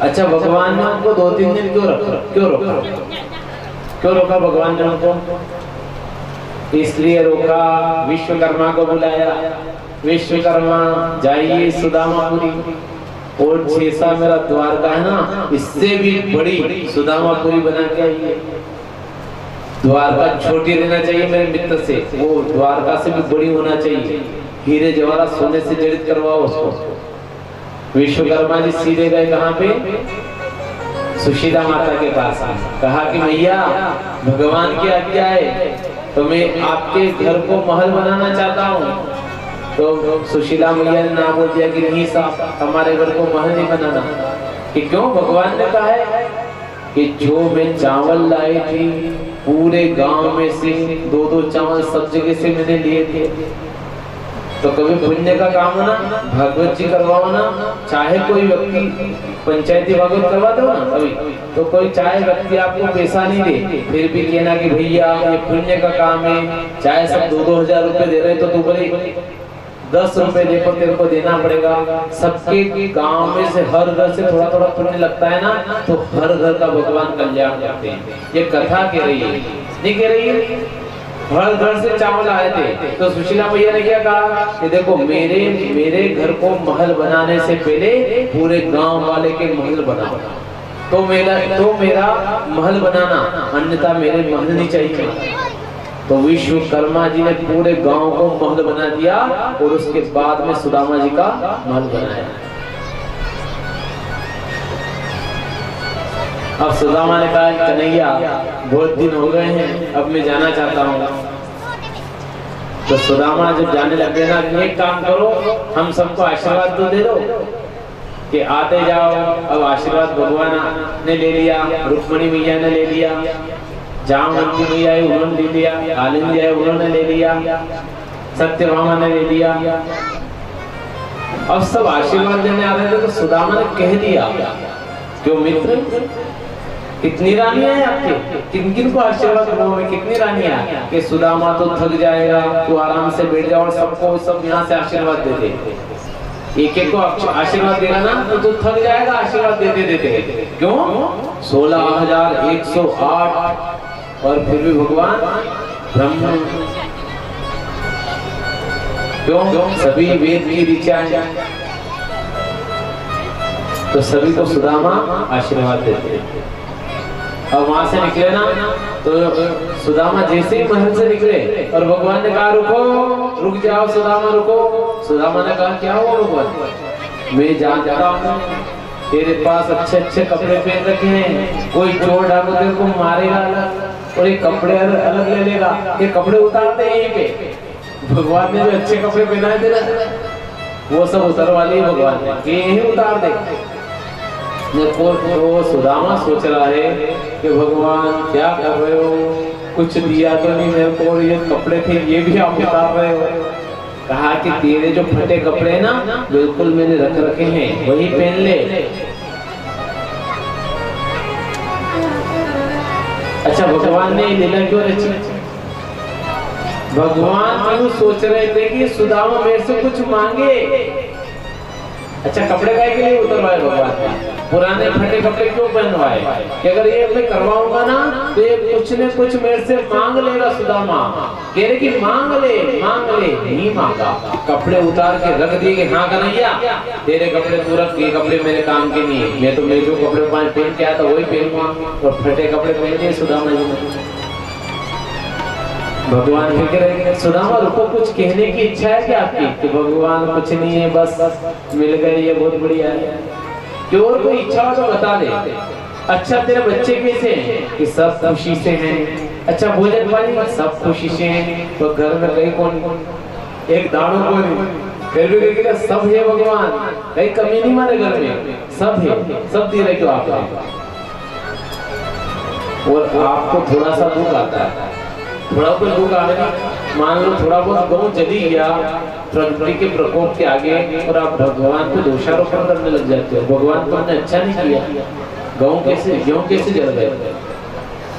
अच्छा भगवान ने उनको 2-3 दिन क्यों रोका भगवान ने उनको, इसलिए रोका विश्वकर्मा को बुलाया, विश्वकर्मा जाइए सुदामापुरी, और जैसा मेरा द्वारका है ना इससे भी बड़ी सुदामापुरी बना के आइए। द्वारका छोटी रहना चाहिए मेरे मित्र से, वो द्वारका से भी बड़ी होना चाहिए, हीरे जवाहरात सोने से जड़ित करवाओ उसको। विश्वकर्मा जी सीधे गए कहाँ पे? सुशीला माता के पास। कहा कि मैया भगवान की आज्ञा है तो मैं आपके घर को महल बनाना चाहता हूँ। तो सुशीला मैया ने ना बोल दिया कि नहीं साहब, हमारे घर को महल नहीं बनाना। कि क्यों? भगवान ने कहा है कि जो मैं चावल लाई थी पूरे गांव में से 2-2 चावल सब जगह से मैंने लिए थे। तो कभी पुण्य का काम हो ना, भागवत जी करवाओ ना, चाहे कोई व्यक्ति पंचायती भागवत करवा दो ना कभी, तो कोई चाहे व्यक्ति आपको पैसा नहीं दे, फिर भी कहना कि भैया ये पुण्य का काम है, चाहे सब 2-2 हजार रुपए दे रहे तो तू बोले 10 रुपए देखो तेरे को देना पड़ेगा। सबके गांव में से हर घर से थोड़ा थोड़ा पुण्य लगता है ना, तो हर घर का भगवान कल्याण करते हैं। ये कथा कह रही है, नहीं कह रही है। हर घर से चावल आए थे तो सुशीला मैया ने क्या कहा कि देखो मेरे घर को महल बनाने से पहले पूरे गांव वाले के महल बनाओ, तो मेरा महल बनाना, अन्यथा मेरे महल नहीं चाहिए। तो विश्वकर्मा जी ने पूरे गांव को महल बना दिया और उसके बाद में सुदामा जी का महल बनाया। अब सुदामा ने कहा कन्हैया बहुत दिन हो गए हैं, अब मैं जाना चाहता हूँ। तो सुदामा जब जाने लगे ना, एक काम करो हम सबको आशीर्वाद तो दे दो कि आते जाओ। अब आशीर्वाद भगवान ने ले लिया, रुक्मणी मैया ने ले लिया, जामवंती मैया है उन्होंने ले लिया, कालिंदी है उन्होंने ले लिया, सत्यभामा ने ले लिया। अब सब आशीर्वाद देने आ रहे थे तो सुदामा ने कह दिया क्यों मित्र, कितनी रानियां हैं आपके, किन किन को आशीर्वाद दोगे, कितनी रानियां? कि सुदामा तो थक जाएगा, तू आराम से बैठ जा और सबको सब यहाँ से आशीर्वाद दे दे। एक एक को आशीर्वाद देगा ना तो तू थक जाएगा आशीर्वाद देते देते। क्यों? 16,108 और फिर भी भगवान ब्रह्म। क्यों? सभी वेद की ऋचा है, तो सभी को सुदामा आशीर्वाद देते। अब वहां से निकले ना तो सुदामा जैसे ही महल से निकले और भगवान ने कहा रुको, रुक जाओ सुदामा रुको। सुदामा ने कहा क्या हुआ भगवान? मैं जानता हूँ तेरे पास अच्छे अच्छे कपड़े पहन रखे हैं, कोई चोर डालो तेरे को मारेगा और ये कपड़े अलग ले लेगा, ये कपड़े उतारते यहीं पे। भगवान ने जो अच्छे कपड़े पहनाए थे ना वो सब उतारवा लिए भगवान ने, यही उतार दे। वो सुदामा सोच रहा है कि भगवान क्या कर रहे हो, कुछ दिया तो नहीं मेरे को, ये कपड़े थे ये भी आप उतार रहे हो। कहा कि तेरे जो फटे कपड़े ना बिल्कुल मैंने रख रखे हैं, वही पहन ले। अच्छा भगवान ने लीला क्यों रची? भगवान क्यों सोच रहे थे कि सुदामा मेरे से कुछ मांगे। अच्छा कपड़े काहे के लिए उतरवाए भगवान ने? पुराने फटे कपड़े क्यों पहनवाए? कि अगर ये मैं करवाऊंगा ना तो ये कुछ न कुछ मेरे से मांग लेगा सुदामा। कह रहे कि मांग ले, नहीं मांगा, कपड़े उतार के रख दिए कि हाँ कन्हैया तेरे कपड़े तू रख, ये कपड़े मेरे काम के नहीं है, मैं तो मेरे जो कपड़े पहन के आया था वही पहनूंगा। और फटे कपड़े पहन दिए सुदामा जी ने। भगवान फिर कह रहे सुदामा रुको, कुछ कहने की इच्छा है क्या आपकी? कि भगवान कुछ नहीं है, बस मिल गए, ये बहुत बढ़िया है। जो और कोई इच्छा हो तो बता दे। अच्छा तेरे बच्चे कैसे हैं? कि सब खुशी से हैं। अच्छा भोजन पानी? सब खुशी से हैं। तो घर में कहीं कौन एक दानों को नहीं, फिर भी कहेगा सब है भगवान, कहीं कमी नहीं हमारे घर में, सब है, सब दे रहे क्यों आप? और आपको थोड़ा सा दुख आता है, थोड़ा बहुत दुख आ रहा है, मान लो थोड़ा बहुत गाँव जली गया प्रकृति के प्रकोप के आगे और आप भगवान को दोषारोपण करने लग जाते हो। भगवान को हमने अच्छा नहीं किया, गेहूं कैसे जल गए?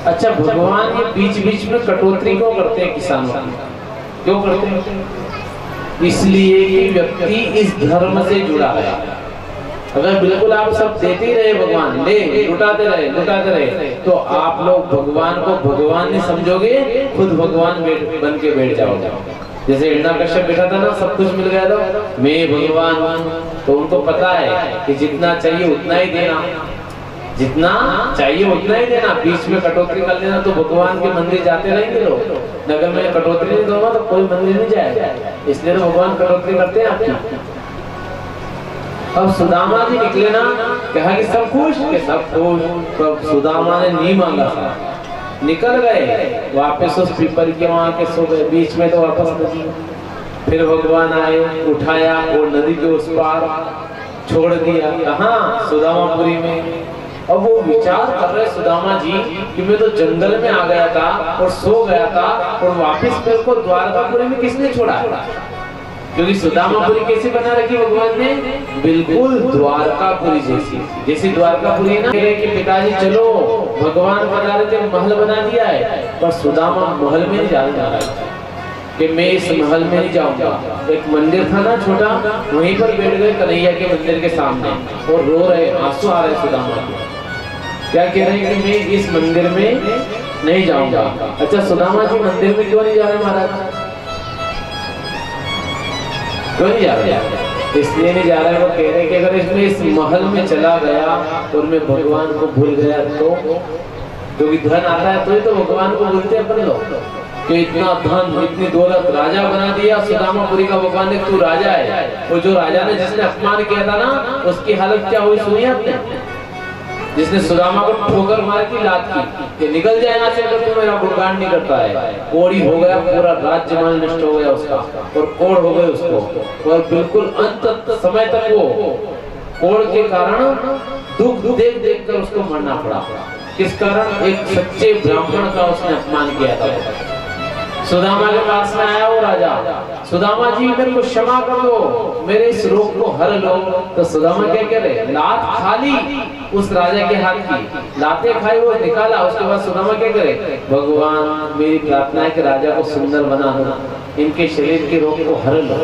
अच्छा भगवान ये बीच बीच में कटौती क्यों करते हैं किसानों की? क्यों करते हैं? इसलिए कि व्यक्ति इस धर्म से जुड़ा है। अगर बिल्कुल आप सब देते ही रहे भगवान, ले लुटाते रहे तो आप लोग भगवान को भगवान नहीं समझोगे, खुद भगवान बन के बैठ जाओगे। जैसे हिरण्यकश्यप बैठा था ना, सब कुछ मिल गया था, मैं भगवान, तो उनको पता है कि जितना चाहिए उतना ही देना, जितना चाहिए उतना ही देना, बीच में कटौती कर लेना तो भगवान के मंदिर जाते रहेंगे लोग। अगर मैं कटौती नहीं दूंगा तो कोई मंदिर नहीं जाएगा, इसलिए तो भगवान कटौती करते हैं आपकी। अब सुदामा जी निकले ना, कहा कि सब खुश के सब खुश। तो सुदामा ने नहीं मांगा था, निकल गए वापस उस पीपल के वहां के सो गए, बीच में तो वापस नदी। फिर भगवान आए, उठाया और नदी के उस पार छोड़ दिया। कहाँ? सुदामापुरी में। अब वो विचार कर रहे सुदामा जी कि मैं तो जंगल में आ गया था और सो गया था, और वापस मेरे को द्वारकापुरी में किसने छोड़ा? क्योंकि सुदामापुरी कैसे बना रखी भगवान ने? बिल्कुल द्वारकापुरी जैसी। जैसी द्वारकापुरी है ना, कि पिताजी चलो, भगवान बना रहे थे, महल बना दिया है, पर सुदामा महल में नहीं जाने जा रहा है कि मैं इस महल में नहीं जाऊंगा। एक मंदिर था ना छोटा, वहीं पर बैठ गए कन्हैया के मंदिर के सामने और रो रहे, आंसू आ रहे सुदामा के। क्या कह रहे हैं कि मैं इस मंदिर में नहीं जाऊंगा। अच्छा, सुदामा जी मंदिर में क्यों नहीं जा रहे महाराज? क्यों नहीं जा रहे? इसलिए नहीं जा रहे, वो कह रहे कि अगर इसमें इस महल में चला गया और मैं भगवान को भूल गया तो, क्योंकि धन आता है तो ही तो भगवान को भूलते अपन लोग। कि इतना धन, इतनी दौलत, राजा बना दिया सुदामापुरी का भगवान ने, तू राजा है। वो जो राजा ने जिसने अपमान किया था ना, उसकी हालत क्या हुई सुनी आपने? जिसने सुदामा को ठोकर मार की, लात की कि निकल जाए यहाँ से अगर तू मेरा गुणगान नहीं करता है। कोड़ी हो गया, पूरा राज्य माल नष्ट हो गया उसका, और कोड़ हो गए उसको, और बिल्कुल अंत समय तक वो कोड़ के कारण दुख देख देख कर उसको मरना पड़ा। किस कारण? एक सच्चे ब्राह्मण का उसने अपमान किया था। सुदामा के पास में आया वो राजा, सुदामा जी मेरे को क्षमा कर दो, मेरे इस रोग को हर लो। तो सुदामा क्या कह रहे? लात खाली उस राजा के हाथ की, लाते खाई, वो निकाला। उसके बाद सुदामा क्या करे? भगवान मेरी प्रार्थना है कि राजा को सुंदर बना दो, इनके शरीर के रोग को हर लो।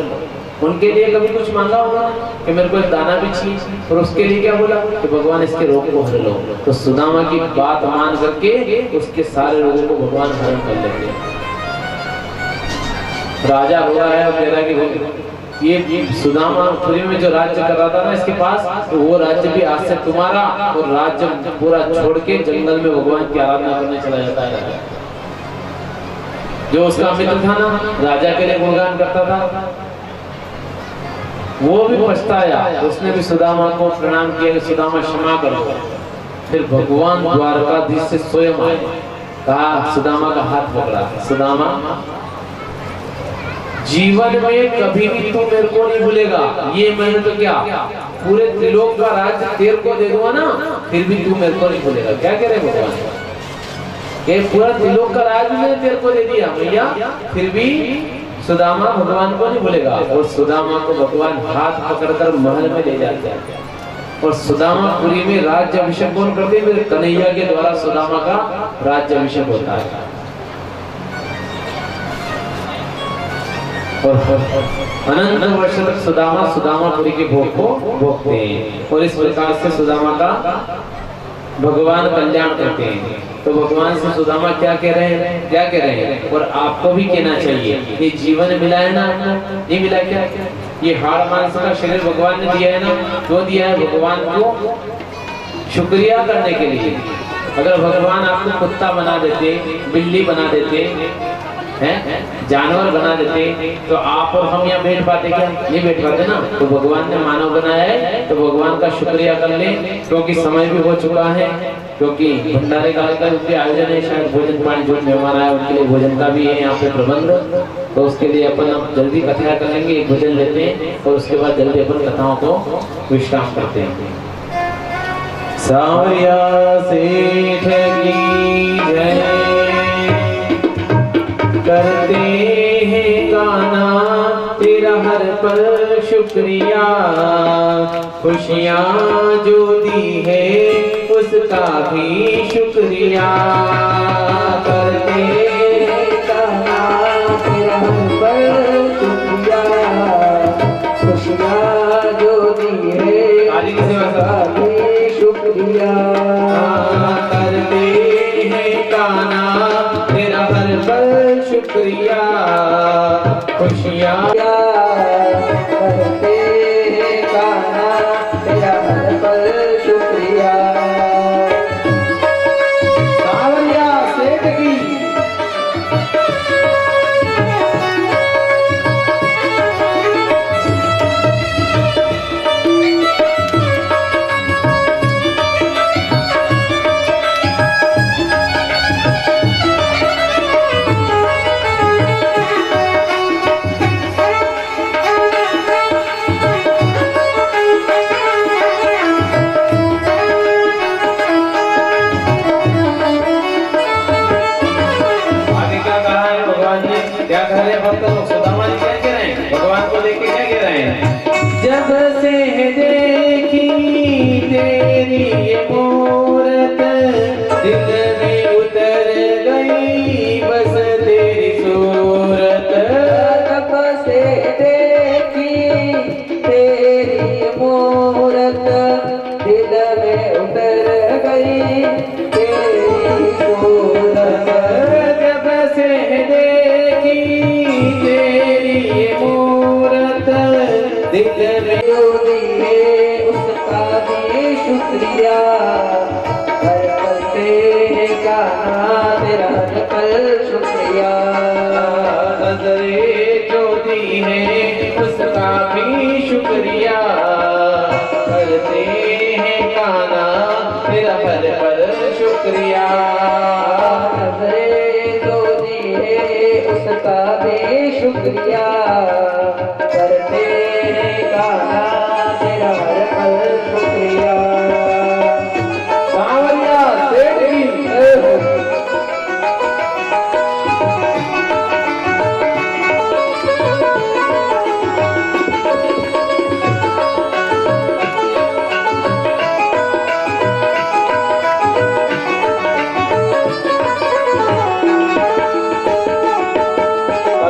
उनके लिए कभी कुछ मांगा होगा कि मेरे को एक दाना भी चाहिए, और उसके लिए क्या बोला कि भगवान इसके रोग को हर लो। तो सुदामा की बात मान करके उसके सारे रोगों को भगवान हरण कर लेते हैं। राजा रो रहा है और कह रहा है कि ये सुदामापुरी में जो राज्य कर रहा था ना इसके पास, तो वो राज्य भी आज से तुम्हारा, और राज्य पूरा छोड़ के जंगल में भगवान की आराधना करने चला जाता है। जो उसका मित्र था ना, राजा के लिए गुणगान करता था, वो भी पछताया। उसने भी सुदामा को प्रणाम किया कि सुदामा क्षमा करो। फिर भगवान द्वारकाधीश से स्वयं आए, कहा, सुदामा का हाथ पकड़ा, सुदामा जीवन में कभी भी तू मेरे को नहीं भूलेगा। ये मैंने तो क्या पूरे त्रिलोक का राज्य तेरे को दे दूंगा ना, फिर भी तू मेरे को नहीं भूलेगा। क्या कह रहे भगवान? ये पूरा त्रिलोक का राज्य मैंने तेरे को दे दिया भैया, फिर भी सुदामा भगवान को नहीं भूलेगा। और सुदामा को भगवान हाथ पकड़कर महल में ले जाते हैं, और सुदामापुरी में राज्य अभिषेक कौन करते हैं? कन्हैया के द्वारा सुदामा का राज्य अभिषेक होता है। और अनंत वर्ष तक सुदामा सुदामापुरी के भोग को भोगते हैं, और इस प्रकार से सुदामा का भगवान कल्याण करते हैं। तो भगवान से सुदामा क्या कह रहे हैं? क्या कह रहे हैं? और आपको भी कहना चाहिए, ये जीवन मिला है ना, नहीं मिला क्या? ये हाड़ मांस का शरीर भगवान ने दिया है ना, क्यों दिया है? भगवान को शुक्रिया करने के लिए। अगर भगवान आपको कुत्ता बना देते, बिल्ली बना देते हैं, जानवर बना देते, तो आप और हम यहाँ बैठ पाते क्या? नहीं बैठ पाते ना। तो भगवान ने मानव बनाया है, तो भगवान का शुक्रिया कर ले, क्योंकि समय भी हो चुका है, क्योंकि भंडारे काल का भी आयोजन है, शायद भोजन पानी जो मेहमान आए उनके लिए भोजन का भी है यहाँ पे प्रबंध। तो उसके लिए अपन अब जल्दी कथा कर लेंगे, एक भोजन लेते हैं, और उसके बाद जल्दी अपन कथाओं को विश्राम करते हैं। सावरिया सेठ की जय, करते हैं गाना तेरा हर पल शुक्रिया, खुशियाँ जो दी है उसका भी शुक्रिया। करते हैं गाना तेरा हर पल शुक्रिया, खुशियाँ जो दी है उसका भी शुक्रिया। करते हैं गाना तेरा हर पल शुक्रिया, खुशियाँ करते हैं गाना तेरा हर पल शुक्रिया। सावरिया सेठ की मूरत दिल में उतर गई तेरी सूरत। जब से देखी तेरी ये मूरत दिल में जो दिए उसका भी शुक्रिया करते का तेरा कल शुक्रिया। नजरे जो दी है उसका भी शुक्रिया करते हैं काना तेरा हर पल शुक्रिया। नजरे जो दी है उसका भी शुक्रिया करते काना तेरा हर पल शुक्रिया। सावरिया सेठ की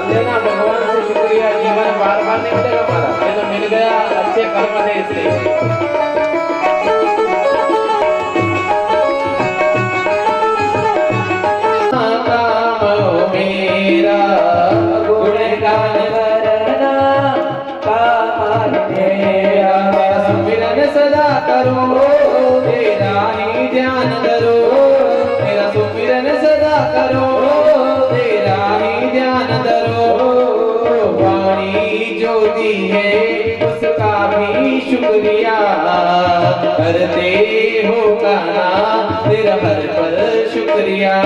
लेना भगवान से शुक्रिया। जीवन बार बार नहीं मिलेगा हमारा, ये तो मिल गया अच्छे कर्म थे इसलिए। काम मेरा गुणगान करना काम मेरा, तेरा सुमिरन सदा करो तेरा ही ध्यान करो। तेरा सुमिरन सदा करो तेरा ही ध्यान धरो। वाणी जो दी है उसका भी शुक्रिया करते हो काना तेरा हर पल शुक्रिया।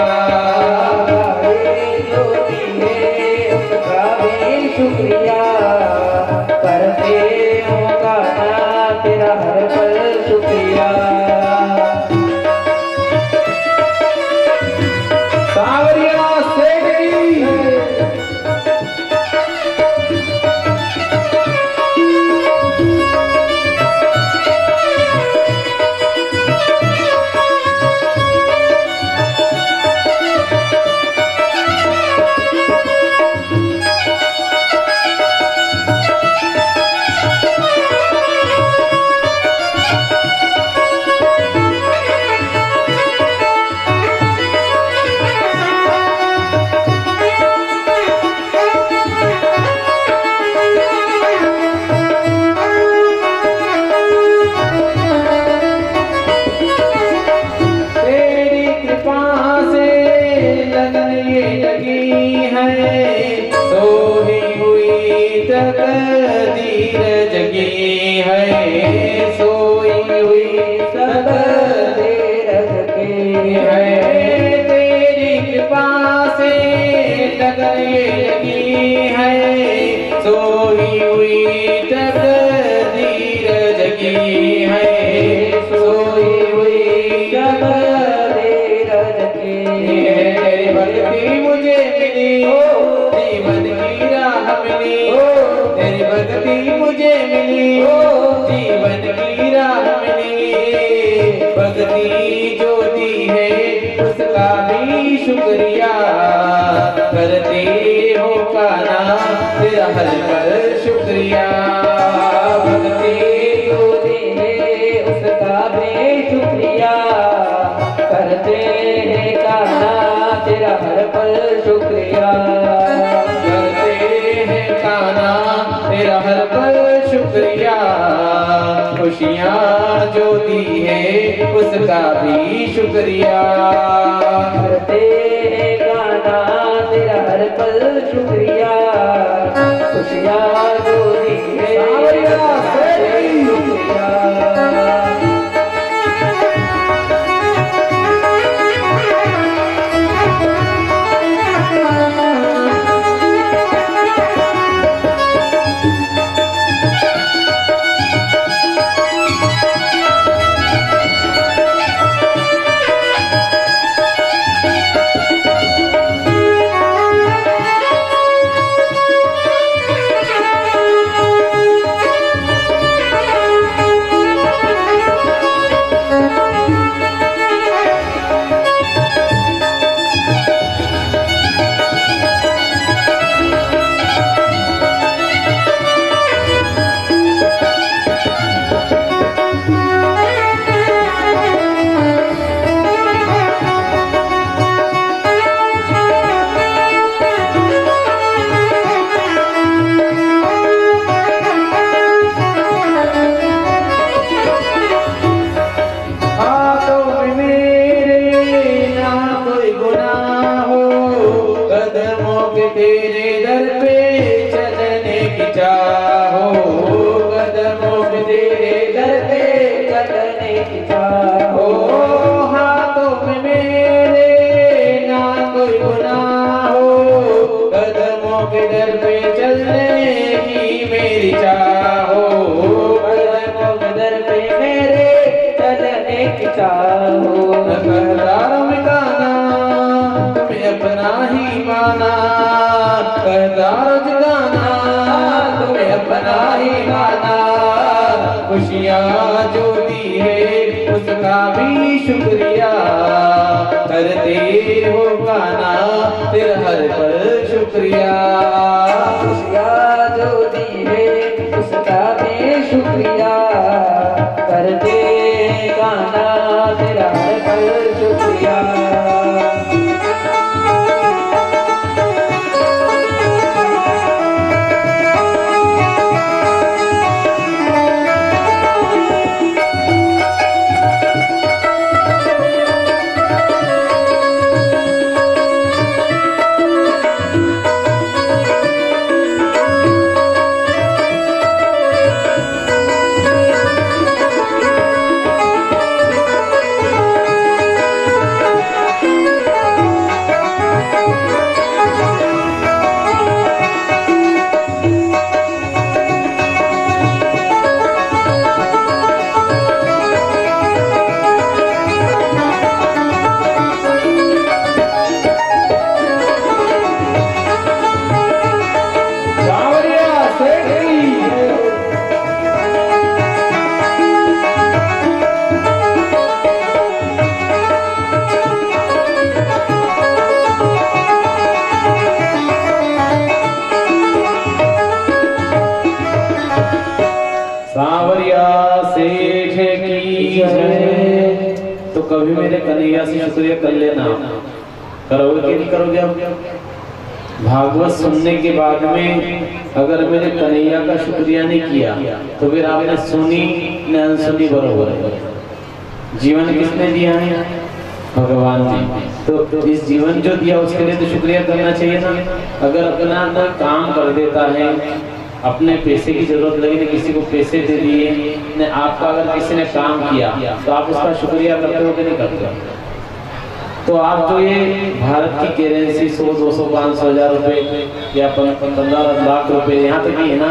जो दिए उसका भी शुक्रिया करते हो काना तेरा हर पल शुक्रिया। सावरिया सेठ की तकदीर जगी है, सोई हुई तकदीर जगी है। तेरी कृपा से लगी है, सोई हुई तकदीर जगी है। सोई हुई तकदीर जगी है। तेरी भक्ति मुझे मिली, जीवन की राह मिली। तेरी भक्ति मुझे मिली, जीवन की राह मिली। भक्ति जो दी है उसका भी शुक्रिया करते हो काना तेरा हर पल शुक्रिया। भक्ति जो दी है उसका भी शुक्रिया करते हैं काना तेरा हर पल शुक्रिया। करते हैं काना तेरा हर पल शुक्रिया। खुशियाँ जो दी है उसका भी शुक्रिया करते हैं काना तेरा हर पल शुक्रिया। खुशियाँ जो दी है शुक्रिया। की चाहो। हाथों में मेरे ना कोई गुनाह हो, कदमों के दर पे चलने की मेरी चाहो। कदमों के दर पे मेरे चलने की चाहो। कहदारों में गाना तुम्हें अपना ही माना, कहदारों में गाना तुम्हें अपना ही माना। खुशियाँ जो दी है उसका भी शुक्रिया, करते हो गाना तेरा हर पल शुक्रिया। खुशियाँ जो दी है उसका भी शुक्रिया, करते गाना तेरा हर पल शुक्रिया। सांवरिया सेठ की जय। तो कभी मेरे कन्हैया से शुक्रिया कर लेना। करोगे कि नहीं करोगे? आप भागवत सुनने के बाद में अगर मेरे कन्हैया का शुक्रिया नहीं किया तो फिर आपने सुनी न अनसुनी बरोबर है। जीवन किसने दिया है? भगवान जी। तो इस जीवन जो दिया उसके लिए तो शुक्रिया करना चाहिए ना। अगर अपना ना काम कर देता है, अपने पैसे की जरूरत लगी तो किसी को पैसे दे दिए ने, आपका अगर किसी ने काम किया तो आप उसका शुक्रिया करते हो कि नहीं करते? तो आप जो ये भारत की करेंसी 100, 200, 500, 1000 रुपए या 15 लाख रुपए यहाँ तक ही है ना,